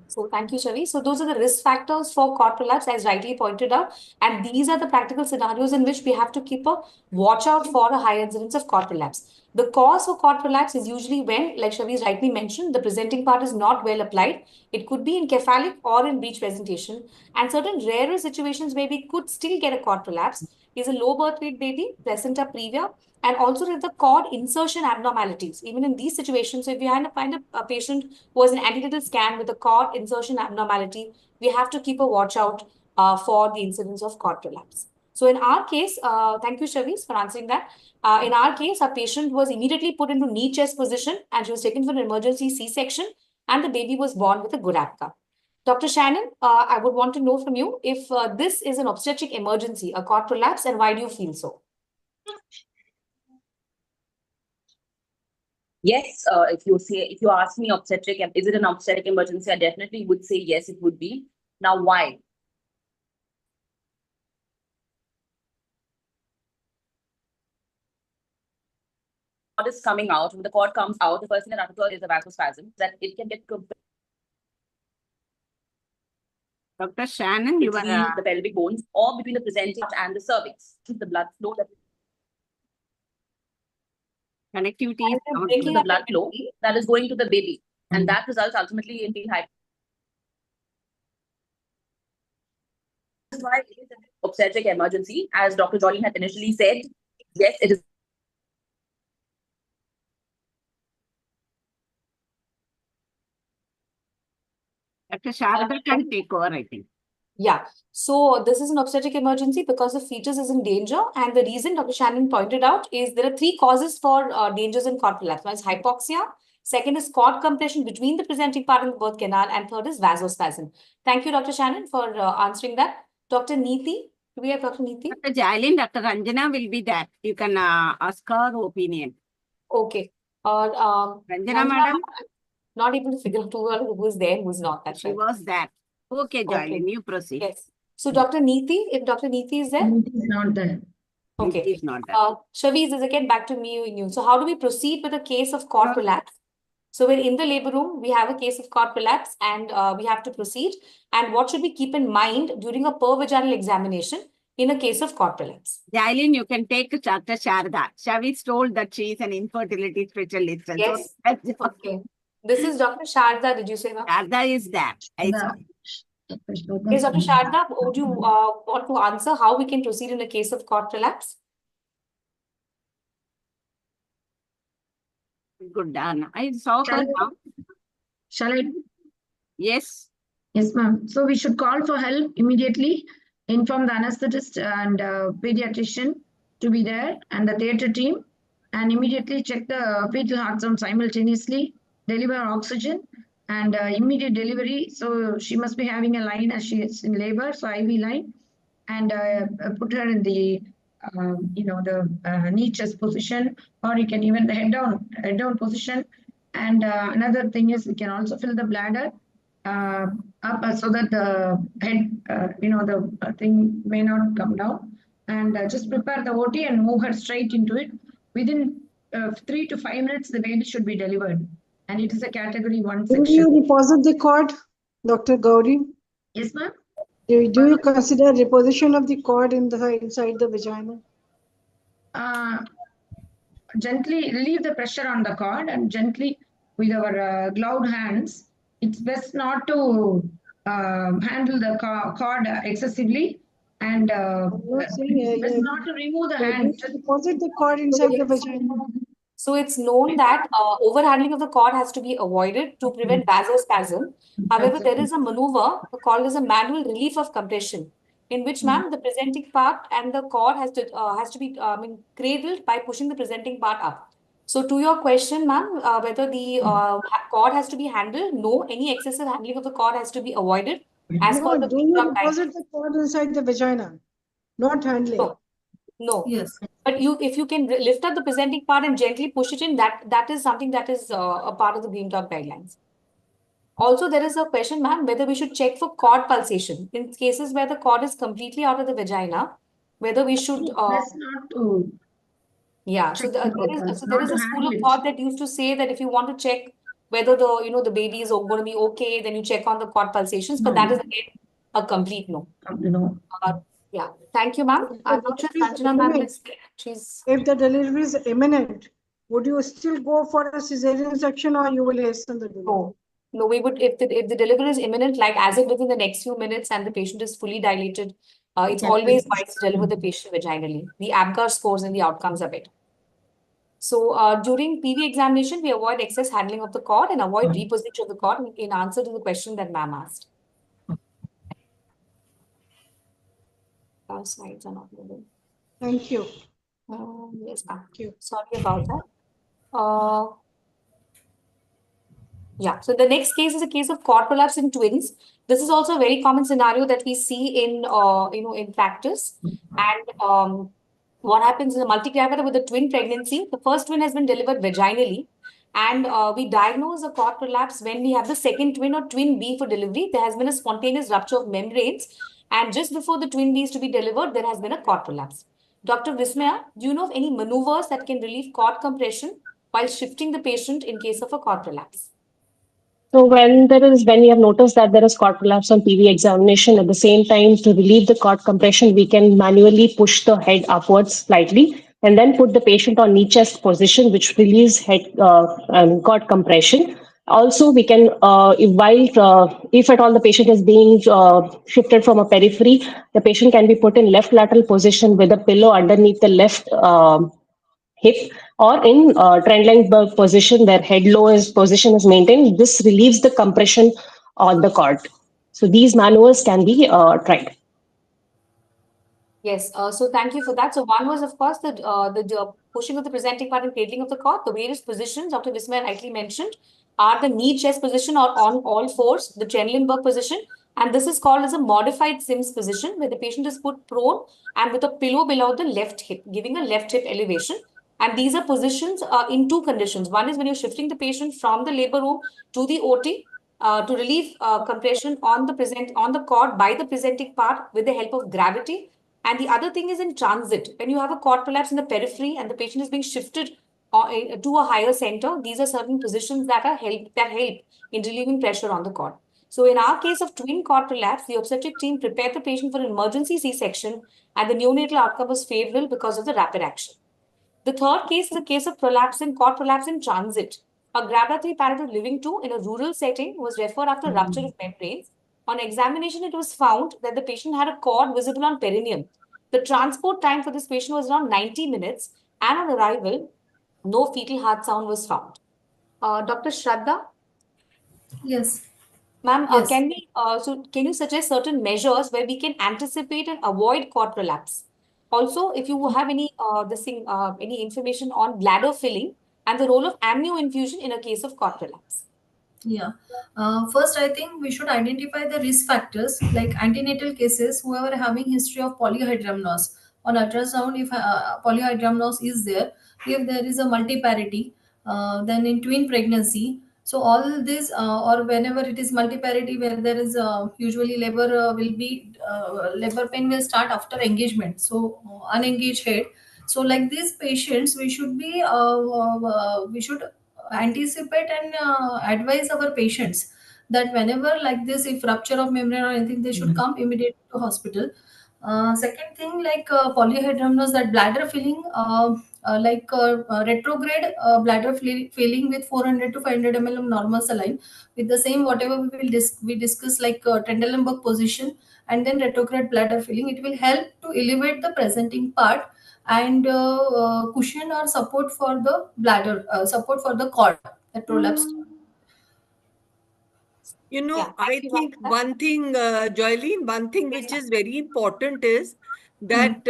So thank you, Shavi. So those are the risk factors for cord prolapse, as rightly pointed out. And these are the practical scenarios in which we have to keep a watch out for a high incidence of cord prolapse. The cause for cord prolapse is usually when, like Shavi rightly mentioned, the presenting part is not well applied. It could be in cephalic or in breech presentation. And certain rarer situations where we could still get a cord prolapse is a low birth weight baby, placenta previa, and also with the cord insertion abnormalities. Even in these situations, so if you find a patient who has an antenatal scan with a cord insertion abnormality, we have to keep a watch out for the incidence of cord prolapse. So in our case, thank you, Shavis, for answering that. In our case, our patient was immediately put into knee chest position and she was taken for an emergency C-section and the baby was born with a good APCA. Dr. Shannon, I would want to know from you if this is an obstetric emergency, a cord prolapse, and why do you feel so? Yes, if you ask me obstetric, is it an obstetric emergency? I definitely would say yes, it would be. Now, why? Cord is coming out. When the cord comes out, the first thing that occurs is a vasospasm. That it can get Dr. Shannon, you between are the pelvic bones or between the presenting part and the cervix. The blood flow that connectivity is not with good. the blood flow that is going to the baby, and that results ultimately in fetal hypertension. This is why it is an obstetric emergency, as Dr. Joylene had initially said. Yes, it is. Dr. Sharada can take over, I think. Yeah, so this is an obstetric emergency because the fetus is in danger. And the reason Dr. Shannon pointed out is there are three causes for dangers in cord prolapse. One is hypoxia, second is cord compression between the presenting part and the birth canal, and third is vasospasm. Thank you, Dr. Shannon, for answering that. Dr. Neeti, do we have Dr. Neeti? Dr. Jailin, Dr. Ranjana will be there. You can ask her opinion. Okay. Ranjana madam? Not able to figure out who is there, who's not. That's She right. was there. Okay, Jailin, Okay. you proceed. Yes. So Dr. Neeti, if Dr. Neeti is there? It is not there. Okay. It is not there. Shaviz, is again back to me and you. So how do we proceed with a case of cord prolapse? So we're in the labor room, we have a case of cord prolapse and we have to proceed. And what should we keep in mind during a per-vaginal examination in a case of cord prolapse? Jailin, you can take Dr. Sharda. Shaviz told that she is an infertility specialist. Yes. So, Okay. This is Dr. Sharda, did you say that? Sharda is there. I saw. Yes, Dr. Sharda, would you want to answer how we can proceed in a case of cord prolapse? Good, Anna. I saw her now. Shall I? Yes. Yes, ma'am. So we should call for help immediately, inform the anesthetist and pediatrician to be there and the theatre team, and immediately check the fetal heart sound simultaneously, deliver oxygen and immediate delivery. So she must be having a line as she is in labor, so IV line. and put her in the knee chest position, or you can even the head down position. And another thing is we can also fill the bladder up so that the head, the thing may not come down. And just prepare the OT and move her straight into it. Within 3 to 5 minutes, the baby should be delivered. And it is a category 1 Do section. you reposit the cord, Dr. Gauri? Yes, ma'am. Do you consider reposition of the cord inside the vagina? Gently relieve the pressure on the cord and gently with our gloved hands. It's best not to handle the cord excessively, and it's best not to remove the hand. Just deposit the cord inside the vagina. So it's known that overhandling of the cord has to be avoided to prevent vasospasm. However, there is a maneuver called as a manual relief of compression, in which, ma'am, the presenting part and the cord has to be cradled by pushing the presenting part up. So to your question, ma'am, whether the cord has to be handled, no, any excessive handling of the cord has to be avoided as per the Do you Pinnacle deposit the cord inside the vagina? Not handling. No. No. Yes. But if you can lift up the presenting part and gently push it in, that is something that is a part of the Green Dot guidelines. Also, there is a question, ma'am, whether we should check for cord pulsation in cases where the cord is completely out of the vagina, whether we should. Best not to. Yeah. So there is a school of handle it. thought that used to say that if you want to check whether the baby is going to be okay, then you check on the cord pulsations. But that is again a complete no. No. Yeah. Thank you, ma'am. I'm not sure Sanjana ma'am is. If the delivery is imminent, would you still go for a cesarean section or you will hasten the delivery? No, we would, if the delivery is imminent, like as if within the next few minutes and the patient is fully dilated, it's always wise to deliver the patient vaginally. The ABGAR scores and the outcomes are better. So during PV examination, we avoid excess handling of the cord and avoid reposition of the cord in answer to the question that ma'am asked. Our slides are not moving. Thank you. Yes, ma'am. Sorry about that. Yeah, so the next case is a case of cord prolapse in twins. This is also a very common scenario that we see in in practice. And what happens is a multi-gravida with a twin pregnancy. The first twin has been delivered vaginally, and we diagnose a cord prolapse when we have the second twin or twin B for delivery. There has been a spontaneous rupture of membranes, and just before the twin B is to be delivered, there has been a cord prolapse. Dr. Vismaya, do you know of any maneuvers that can relieve cord compression while shifting the patient in case of a cord prolapse? So when we have noticed that there is cord prolapse on PV examination, at the same time to relieve the cord compression, we can manually push the head upwards slightly and then put the patient on knee chest position, which relieves head cord compression. Also, we can, if at all the patient is being shifted from a periphery, the patient can be put in left lateral position with a pillow underneath the left hip, or in Trendelenburg position where head low position is maintained. This relieves the compression on the cord. So these maneuvers can be tried. Yes, so thank you for that. So one was, of course, the pushing of the presenting part and cradling of the cord. The various positions Dr. Vismaya rightly mentioned are the knee chest position or on all fours, the Trendelenburg position. And this is called as a modified Sims position, where the patient is put prone and with a pillow below the left hip, giving a left hip elevation. And these are positions in two conditions. One is when you're shifting the patient from the labor room to the OT to relieve compression on the cord by the presenting part with the help of gravity. And the other thing is in transit. When you have a cord prolapse in the periphery and the patient is being shifted to a higher center, these are certain positions that help in relieving pressure on the cord. So in our case of twin cord prolapse, the obstetric team prepared the patient for an emergency C-section, and the neonatal outcome was favorable because of the rapid action. The third case is a case of cord prolapse in transit. A gravida 3 parenthood living 2 in a rural setting was referred after rupture of membranes. On examination, it was found that the patient had a cord visible on perineum. The transport time for this patient was around 90 minutes, and on arrival, no fetal heart sound was found. Dr. Shraddha? Yes. Ma'am, Yes. can you suggest certain measures where we can anticipate and avoid cord prolapse? Also, if you have any any information on bladder filling and the role of amnio infusion in a case of cord prolapse. Yeah. First, I think we should identify the risk factors like antenatal cases, whoever having history of polyhydramnios. On ultrasound, if polyhydramnios is there, if there is a multiparity, then in twin pregnancy. So all this, or whenever it is multiparity, where there is usually labor will be labor pain will start after engagement. So unengaged head. So like these patients, we should anticipate and advise our patients that whenever like this, if rupture of membrane or anything, they should come immediately to hospital. Second thing, like polyhydramnios, that bladder filling, retrograde bladder filling with 400 to 500 ml of normal saline, with the same whatever we discuss, like Trendelenburg position, and then retrograde bladder filling, it will help to elevate the presenting part and cushion or support for the bladder, support for the cord that prolapse. You know, Yeah, I thank you, think Dr. one thing, Joylene, one thing Yes, which ma'am. is very important is that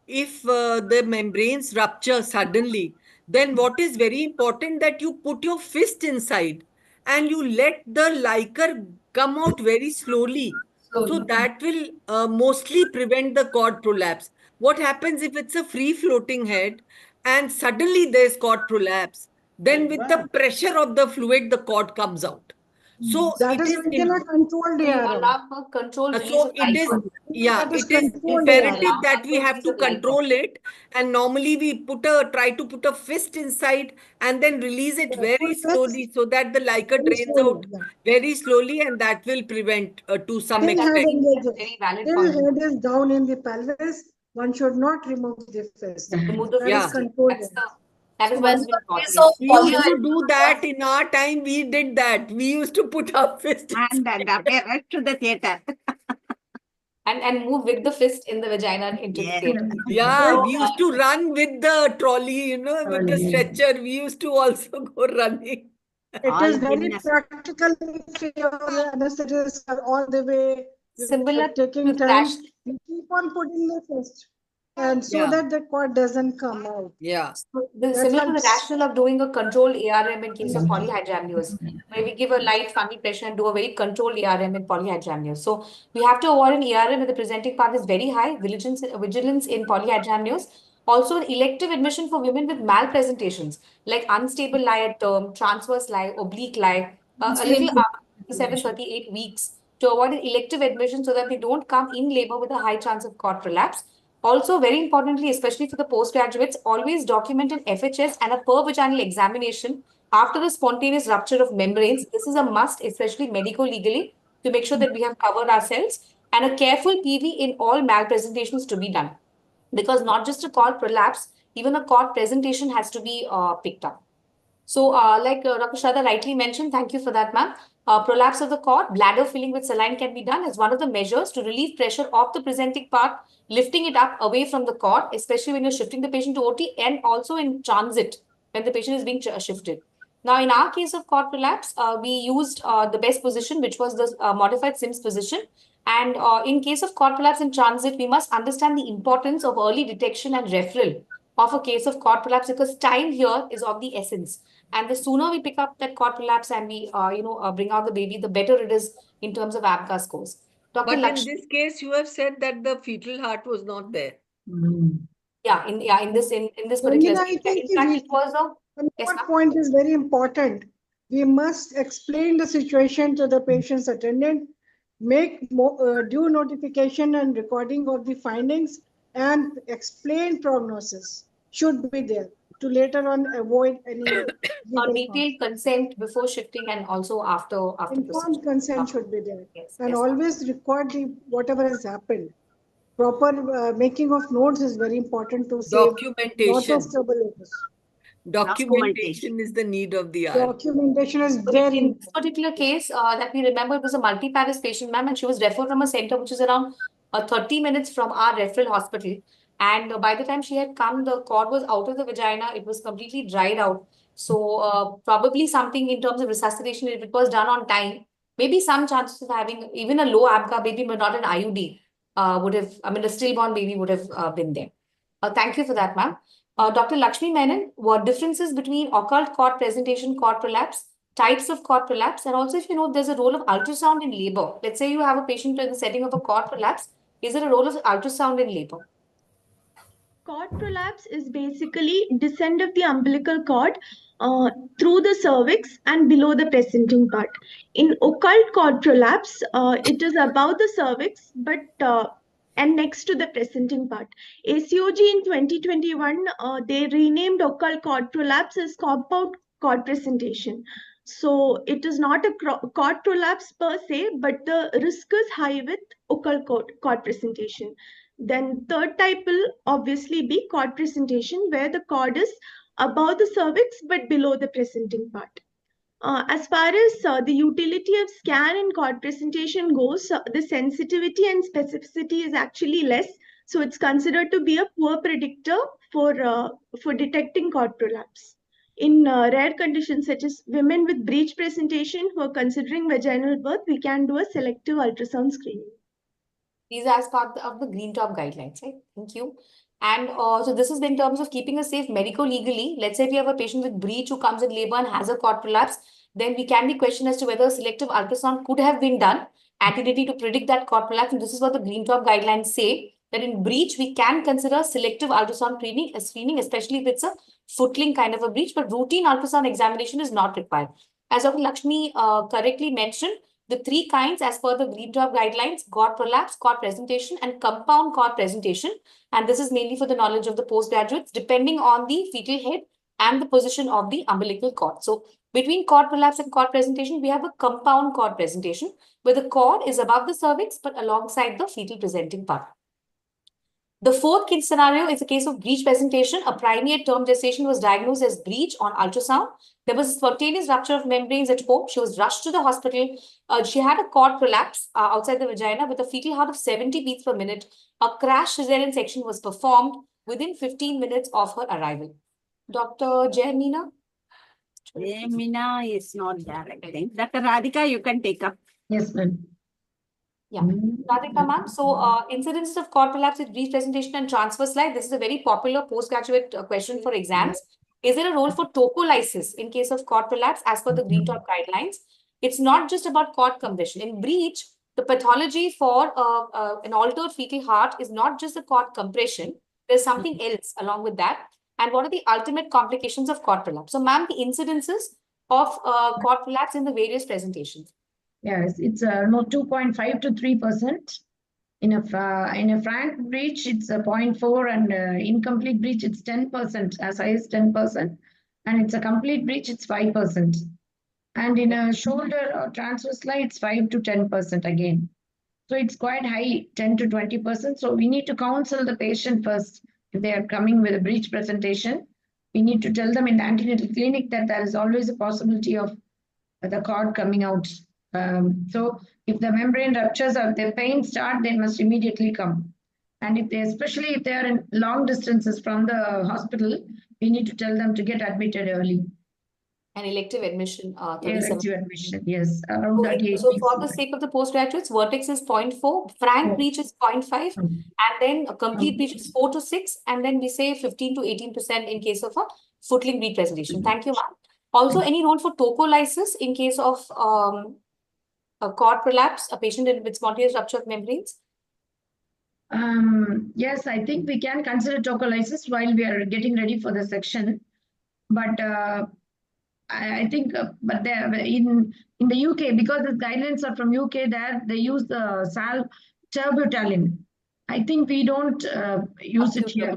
if the membranes rupture suddenly, then what is very important that you put your fist inside and you let the liquor come out very slowly. So Slowly. that will mostly prevent the cord prolapse. What happens if it's a free floating head and suddenly there's cord prolapse? Then with the pressure of the fluid, the cord comes out. So That it is is within a controlled So you ARM. allow for controlled release so of it is liquid. yeah, That is it is controlled imperative ARM. that we Allow for have release to of liquid. control it. And normally we try to put a fist inside and then release it Yeah, very full fist, slowly so that the liquor very drains slowly. out Yeah. very slowly, and that will prevent to some Till That's head extent. engages. very valid Till point. head is down in the pelvis, one should not remove the fist. Remove the That is Yeah. fist. controlled. That is So what when has been the taught. case of Yes. We used to do that polyhydramnios, in our time. We did that. We used to put our fist And inside. they rush to the theater. And move with the fist in the vagina into the Yes. theater. Yeah, So we used to run with the trolley, with the stretcher. We used to also go running. It All is very gymnasts. practical if your anesthetists are all the way, similar you're taking to the time, rash. you keep on putting the fist. And so Yeah, that the cord doesn't come out. yeah. That Similar to the helps. rationale of doing a controlled ARM in case of polyhydramnios, where we give a light funny pressure and do a very controlled ARM in polyhydramnios. So we have to avoid an ARM when the presenting part is very high, vigilance in polyhydramnios. Also, an elective admission for women with malpresentations like unstable lie at term, transverse lie, oblique lie, a little up 37, 38 weeks to avoid an elective admission so that they don't come in labor with a high chance of cord prolapse. Also, very importantly, especially for the postgraduates, always document an FHS and a per vaginal examination after the spontaneous rupture of membranes. This is a must, especially medico-legally, to make sure that we have covered ourselves, and a careful PV in all malpresentations to be done. Because not just a cord prolapse, even a cord presentation has to be picked up. So, like Dr. Shraddha rightly mentioned, thank you for that, ma'am. Prolapse of the cord, bladder filling with saline can be done as one of the measures to relieve pressure off the presenting part, lifting it up away from the cord, especially when you're shifting the patient to OT, and also in transit when the patient is being shifted. Now, in our case of cord prolapse, we used the best position, which was the modified Sims position. And in case of cord prolapse in transit, we must understand the importance of early detection and referral of a case of cord prolapse, because time here is of the essence. And the sooner we pick up that cord prolapse and we, bring out the baby, the better it is in terms of ABGA scores. Dr. But in Lakshmi, this case, you have said that the fetal heart was not there. in this particular Rangana, I stage, think in fact, it was a one yes, more ma'am. point is very important. We must explain the situation to the patient's attendant, make due notification and recording of the findings, and explain prognosis should be there to later on avoid any legal Detailed consent before shifting and also after procedure. informed consent should be there. Yes, And yes, always record the whatever has happened. Proper making of notes is very important to save lot of Documentation. trouble. Documentation is the need of the hour. Documentation is So very in this particular case, that we remember, it was a multi-paris patient, ma'am, and she was referred from a center which is around 30 minutes from our referral hospital. And by the time she had come, the cord was out of the vagina. It was completely dried out. So probably something in terms of resuscitation, if it was done on time, maybe some chances of having even a low ABGA baby, but not an IUD, would have, I mean, a stillborn baby would have been there. Thank you for that, ma'am. Dr. Lakshmi Menon, what differences between occult cord presentation, cord prolapse, types of cord prolapse, and also if you know there's a role of ultrasound in labor. Let's say you have a patient in the setting of a cord prolapse. Is there a role of ultrasound in labor? Cord prolapse is basically descent of the umbilical cord through the cervix and below the presenting part. In occult cord prolapse, it is above the cervix but and next to the presenting part. ACOG in 2021, they renamed occult cord prolapse as compound cord presentation. So it is not a cord prolapse per se, but the risk is high with occult cord presentation. Then third type will obviously be cord presentation, where the cord is above the cervix but below the presenting part. As far as the utility of scan in cord presentation goes, the sensitivity and specificity is actually less. So it's considered to be a poor predictor for detecting cord prolapse. In rare conditions such as women with breech presentation who are considering vaginal birth, we can do a selective ultrasound screening. These are as part of the Green Top guidelines, right? Thank you. And so this is in terms of keeping us safe medico-legally. Let's say we have a patient with breech who comes in labor and has a cord prolapse, then we can be questioned as to whether a selective ultrasound could have been done antedating to predict that cord prolapse. And this is what the Green Top guidelines say, that in breech, we can consider selective ultrasound screening, especially if it's a footling kind of a breech, but routine ultrasound examination is not required. As Dr. Lakshmi correctly mentioned, the three kinds as per the Green Top guidelines: cord prolapse, cord presentation, and compound cord presentation. And this is mainly for the knowledge of the postgraduates, depending on the fetal head and the position of the umbilical cord. So between cord prolapse and cord presentation, we have a compound cord presentation, where the cord is above the cervix, but alongside the fetal presenting part. The fourth case scenario is a case of breech presentation. A preemie at term gestation was diagnosed as breech on ultrasound. There was a spontaneous rupture of membranes at home. She was rushed to the hospital. She had a cord prolapse outside the vagina with a fetal heart of 70 beats per minute. A crash cesarean section was performed within 15 minutes of her arrival. Dr. Jayamina? Jayamina is not there, I think. Dr. Radhika, you can take up. Yes, ma'am. Yeah, Radhika ma'am. So, incidences of cord prolapse with breech presentation and transfer slide. This is a very popular postgraduate question for exams. Is there a role for tocolysis in case of cord prolapse as per the Green Top guidelines? It's not just about cord compression. In breech, the pathology for an altered fetal heart is not just the cord compression. There's something else along with that. And what are the ultimate complications of cord prolapse? So, ma'am, the incidences of cord prolapse in the various presentations. Yes, it's no 2.5 to 3%. In a frank breach, it's a 0.4, and incomplete breach, it's 10%, as high as 10%. And it's a complete breach, it's 5%. And in a shoulder or transverse slide, it's 5 to 10% again. So it's quite high, 10 to 20%. So we need to counsel the patient first. If they are coming with a breech presentation, we need to tell them in the antenatal clinic that there is always a possibility of the cord coming out. So if the membrane ruptures or the pain start, they must immediately come. And especially if they are in long distances from the hospital, we need to tell them to get admitted early. An elective admission, 37. Elective admission, yes. Around 38 so weeks. for the sake of the postgraduates, vertex is 0.4, frank breech is 0.5, and then a complete breech is 4 to 6, and then we say 15 to 18% in case of a footling breech presentation. Thank you, ma'am. Also, any role for tocolysis in case of a cord prolapse, a patient with spontaneous rupture of membranes? Yes, I think we can consider tocolysis while we are getting ready for the section. But I think, but in the UK, because the guidelines are from UK, there they use the terbutaline. I think we don't use it here.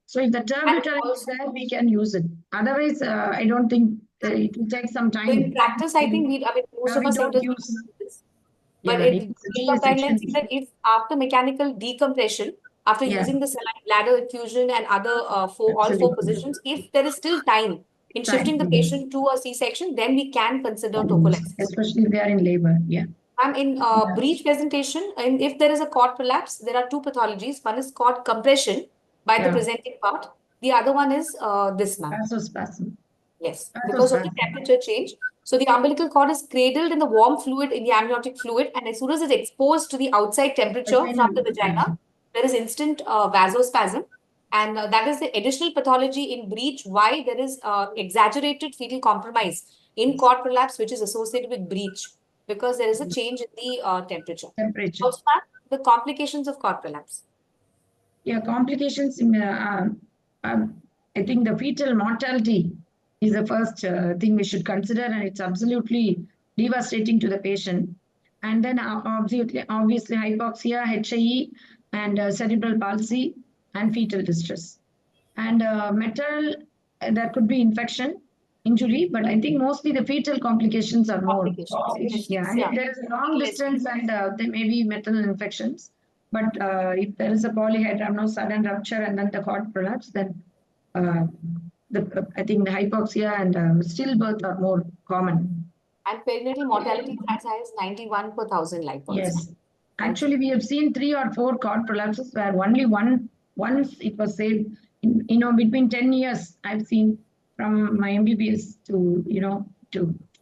So if the terbutaline is there, we can use it. Otherwise, I don't think it will take some time. In practice, I think most of us don't use this. But it guidelines say that if after mechanical decompression, after using the saline bladder infusion and other all four positions, if there is still time in shifting the patient to a C-section, then we can consider tocolysis. Especially if they are in labor, yeah. In breech presentation, and if there is a cord prolapse, there are two pathologies. One is cord compression by the presenting part. The other one is this, ma'am. Vasospasm. Yes, because of the temperature change. So the umbilical cord is cradled in the warm fluid, in the amniotic fluid, and as soon as it's exposed to the outside temperature from the vagina, there is instant vasospasm. And that is the additional pathology in breech, why there is exaggerated fetal compromise in cord prolapse, which is associated with breach because there is a change in the temperature. Also, the complications of cord prolapse. Yeah, complications. I think the fetal mortality is the first thing we should consider, and it's absolutely devastating to the patient. And then obviously hypoxia, HIE, and cerebral palsy, and fetal distress. And metal, there could be infection, injury, but I think mostly the fetal complications are more. Yeah, and if there is a long distance and there may be metal infections, but if there is a polyhydramnios sudden rupture and then the cord prolapse, then I think the hypoxia and stillbirth are more common. And perinatal mortality is as high as 91 per thousand live births. Yes. Actually, we have seen 3 or 4 cord prolapses where only once it was saved. Between 10 years, I've seen from my MBBS to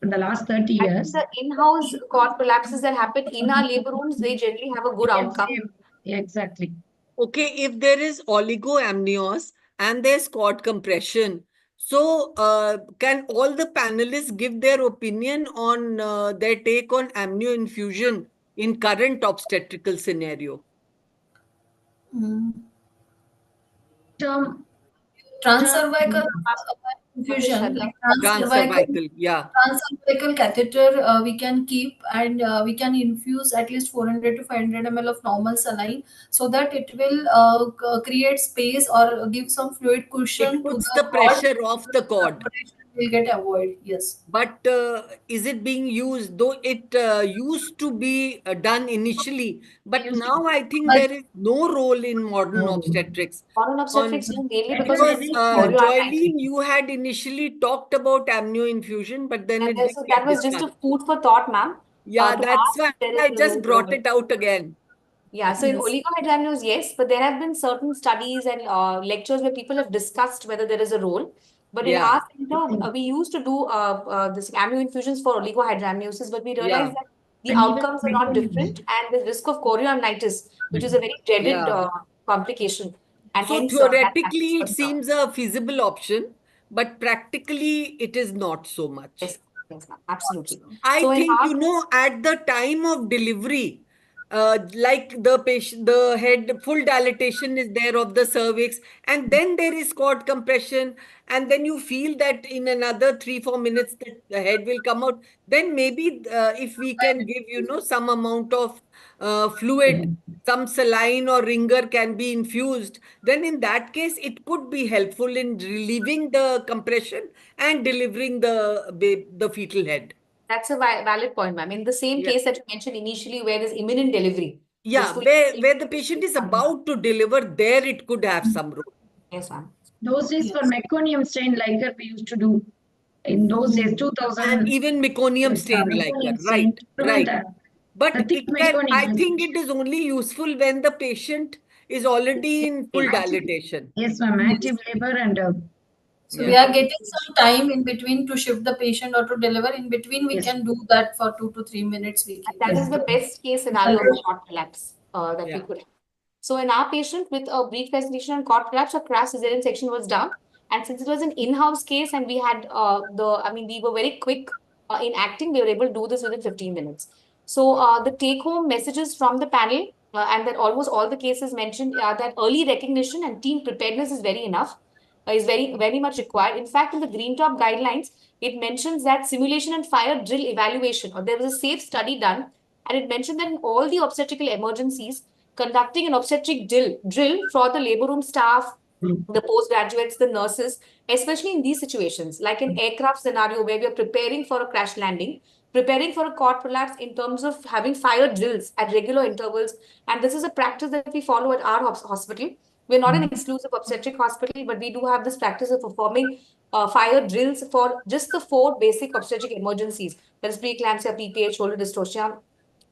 in the last 30 years. The in-house cord prolapses that happen in our labor rooms, they generally have a good outcome. Yeah, exactly. Okay, if there is oligoamnios and there's cord compression, so can all the panelists give their opinion on their take on amnio infusion in current obstetrical scenario? Transcervical infusion, like Transcervical, yeah. transcervical catheter, we can keep, and we can infuse at least 400 to 500 ml of normal saline, so that it will create space or give some fluid cushion It puts to the pressure off the cord. Will get avoided. Yes. But is it being used? Though it used to be done initially, but now I think there is no role in modern obstetrics. Modern obstetrics, mainly because Joylene, you had initially talked about amnio infusion, but then it so that was just a food for thought, ma'am. Yeah, that's why I just brought it it out again. Yeah, so in oligohydramnios, yes, but there have been certain studies and lectures where people have discussed whether there is a role. But in our center, we used to do this amnio infusions for oligohydramniosis, but we realized that the outcomes are not different, and the risk of chorioamnitis, which is a very dreaded complication. And So hence, theoretically, it seems a feasible option, but practically, it is not so much. Yes, absolutely. I So think, at the time of delivery, like the patient, the head, full dilatation is there of the cervix, and then there is cord compression, and then you feel that in another 3-4 minutes that the head will come out. Then maybe if we can give, some amount of fluid, some saline or ringer can be infused, then in that case, it could be helpful in relieving the compression and delivering the fetal head. That's a valid point, ma'am. In the same case that you mentioned initially, where there's imminent delivery. Yeah, where the patient is about to deliver, there it could have some role. Yes, ma'am. Those days for meconium stain liquor we used to do in those days, 2000. And even meconium stain liquor, right. But I think it is only useful when the patient is already in full dilatation. Yes, ma'am, active labor and... So we are getting some time in between to shift the patient or to deliver. In between, we can do that for 2 to 3 minutes. That is the best case scenario of cord prolapse that we could have. So in our patient with a brief presentation on cord prolapse, a crass cesarean section was done. And since it was an in-house case and we had we were very quick in acting, we were able to do this within 15 minutes. So the take-home messages from the panel and that almost all the cases mentioned are that early recognition and team preparedness is very enough. Is very, very much required. In fact, in the Green Top guidelines, it mentions that simulation and fire drill evaluation, or there was a safe study done, and it mentioned that in all the obstetrical emergencies, conducting an obstetric drill for the labor room staff, the postgraduates, the nurses, especially in these situations, like an aircraft scenario where we are preparing for a crash landing, preparing for a cord prolapse in terms of having fire drills at regular intervals. And this is a practice that we follow at our hospital. We're not an exclusive obstetric hospital, but we do have this practice of performing fire drills for just the 4 basic obstetric emergencies. That is preeclampsia, PPH, shoulder dystocia,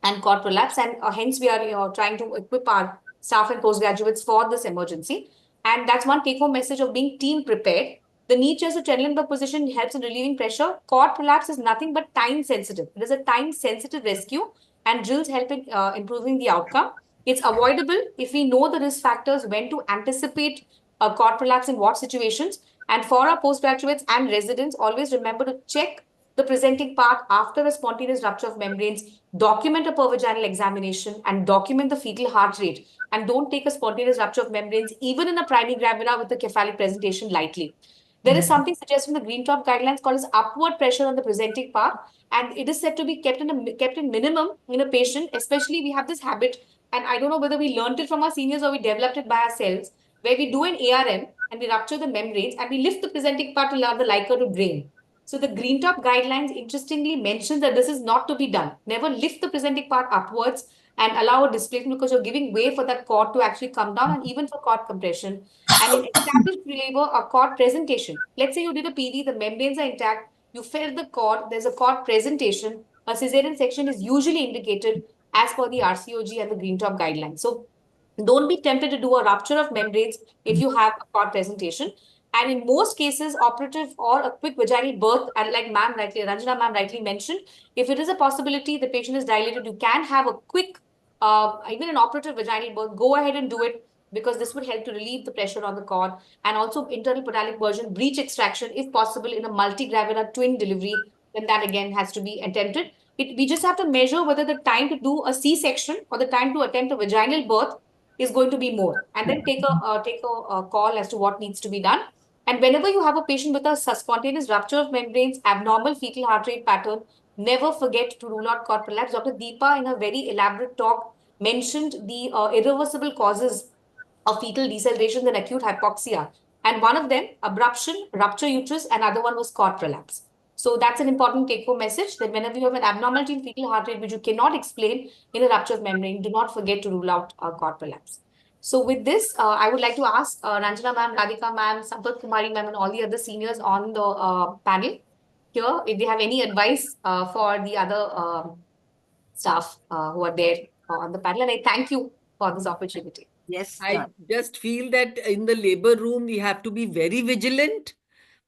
and cord prolapse. And hence, we are trying to equip our staff and postgraduates for this emergency. And that's one take-home message of being team prepared. The knee chest to Trendelenburg position helps in relieving pressure. Cord prolapse is nothing but time sensitive. It is a time sensitive rescue, and drills help in improving the outcome. It's avoidable if we know the risk factors, when to anticipate a cord prolapse in what situations. And for our postgraduates and residents, always remember to check the presenting part after a spontaneous rupture of membranes, document a pervaginal examination and document the fetal heart rate. And don't take a spontaneous rupture of membranes, even in a primary gravida with a cephalic presentation, lightly. There is something suggested in the Green Top guidelines called as upward pressure on the presenting part, and it is said to be kept in minimum in a patient. Especially, we have this habit, and I don't know whether we learned it from our seniors or we developed it by ourselves, where we do an ARM and we rupture the membranes and we lift the presenting part to allow the liquor to drain. So the Green Top guidelines interestingly mention that this is not to be done. Never lift the presenting part upwards and allow a displacement, because you're giving way for that cord to actually come down, and even for cord compression. And in established labor or cord presentation, let's say you did a PV, the membranes are intact, you fed the cord, there's a cord presentation, a cesarean section is usually indicated as per the RCOG and the Green Top guidelines. So don't be tempted to do a rupture of membranes if you have a cord presentation. And in most cases, operative or a quick vaginal birth, and like Ranjana ma'am rightly mentioned, if it is a possibility, the patient is dilated, you can have a quick, even an operative vaginal birth, go ahead and do it, because this would help to relieve the pressure on the cord. And also internal portalic version, breech extraction, if possible, in a multigravida twin delivery, then that again has to be attempted. We just have to measure whether the time to do a C-section or the time to attempt a vaginal birth is going to be more, and then take a call as to what needs to be done. And whenever you have a patient with a spontaneous rupture of membranes, abnormal fetal heart rate pattern, never forget to rule out cord prolapse. Dr. Deepa, in a very elaborate talk, mentioned the irreversible causes of fetal deceleration and acute hypoxia. And one of them, abruption, rupture uterus, and other one was cord prolapse. So that's an important take-home message, that whenever you have an abnormality in fetal heart rate which you cannot explain in a rupture of membrane, do not forget to rule out cord prolapse. So with this, I would like to ask Ranjana ma'am, Radhika ma'am, Sampath Kumari ma'am, and all the other seniors on the panel here, if they have any advice for the other staff who are there on the panel. And I thank you for this opportunity. Yes. I just feel that in the labor room, we have to be very vigilant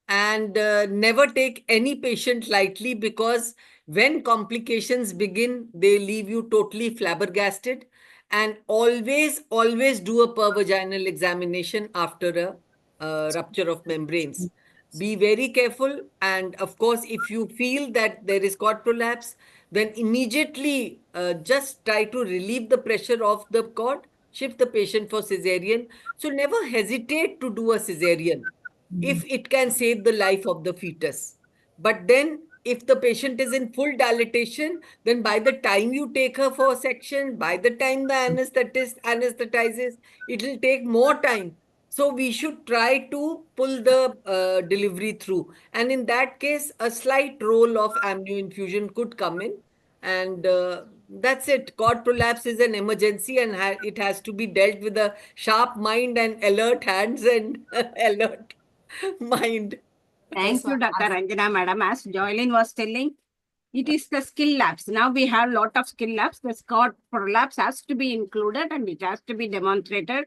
and never take any patient lightly, because when complications begin, they leave you totally flabbergasted. And always, always do a pervaginal examination after a rupture of membranes. Be very careful. And of course, if you feel that there is cord prolapse, then immediately just try to relieve the pressure of the cord, shift the patient for cesarean. So never hesitate to do a cesarean if it can save the life of the fetus. But then if the patient is in full dilatation, then by the time you take her for a section, by the time the anesthetist anesthetizes, it will take more time. So we should try to pull the delivery through. And in that case, a slight role of amnio infusion could come in. And that's it. Cord prolapse is an emergency, and it has to be dealt with a sharp mind and alert hands and alert mind. Thank you, Dr. Ranjana madam. As Joylin was telling, it is the skill labs. Now we have a lot of skill labs. The cord prolapse has to be included and it has to be demonstrated,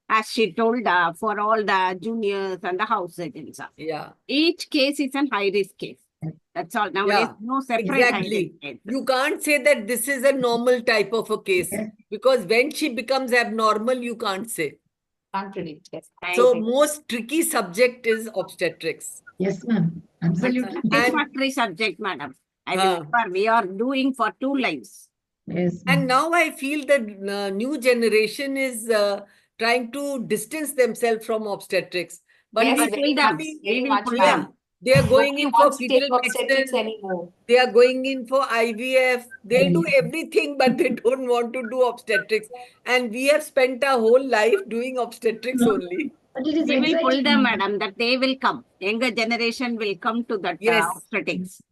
as she told, for all the juniors and the house surgeons. Yeah. Each case is a high-risk case. That's all. Nowadays, no separate exactly. high-risk case. You can't say that this is a normal type of a case, because when she becomes abnormal, you can't say. Can't predict. Yes. So most tricky subject is obstetrics. Yes, ma'am. Absolutely. Satisfactory subject, madam. I will we are doing for 2 lives. Yes. And now I feel the new generation is trying to distance themselves from obstetrics. But Yes, we will pull them. They are going in for to take fetal obstetrics medicine. anymore. They are going in for IVF. They'll do everything, but they don't want to do obstetrics. And we have spent our whole life doing obstetrics only. But it is We will pull exciting. them, madam, that they will come. Younger generation will come to that obstetrics.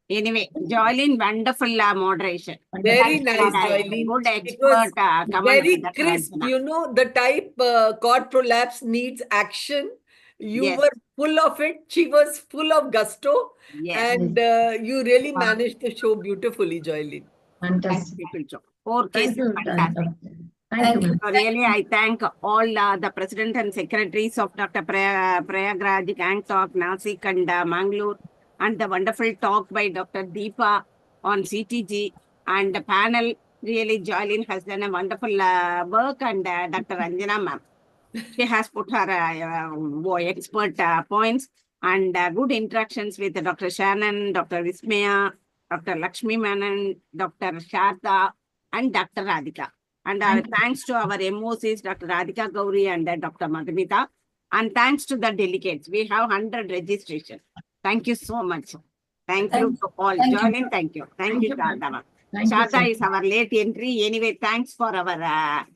Anyway, Joylin, wonderful moderation. Very nice, Joylin. Good It was expert. very crisp. You know, the type cord prolapse needs action. You were full of it. She was full of gusto. And you really managed the show beautifully, Joylin. Fantastic. 4 cases, fantastic. Thank you. Really, I thank all the president and secretaries of Dr. Prayagraj, Gangtok, Nasik, and Mangalore, and the wonderful talk by Dr. Deepa on CTG, and the panel. Really, Joylin has done a wonderful work, and Dr. Ranjana ma'am. She has put her expert points. and good interactions with Dr. Shannon, Dr. Vismaya, Dr. Lakshmi Menon, Dr. Sharda, and Dr. Radhika. And thanks to our MOCs, Dr. Radhika Gauri and Dr. Madhumita. And thanks to the delegates. We have 100 registrations. Thank you so much. Thank you to all. Joining. Thank you. Thank you, Sharda. Sharda is our late entry. Anyway, thanks for our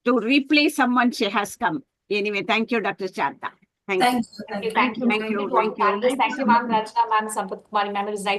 to replace someone. She has come. Anyway, thank you, Dr. Sharda. Thank you. Thank you. Thank you, ma'am, Rachna, ma'am, Sampath Kumari, ma'am. It is nice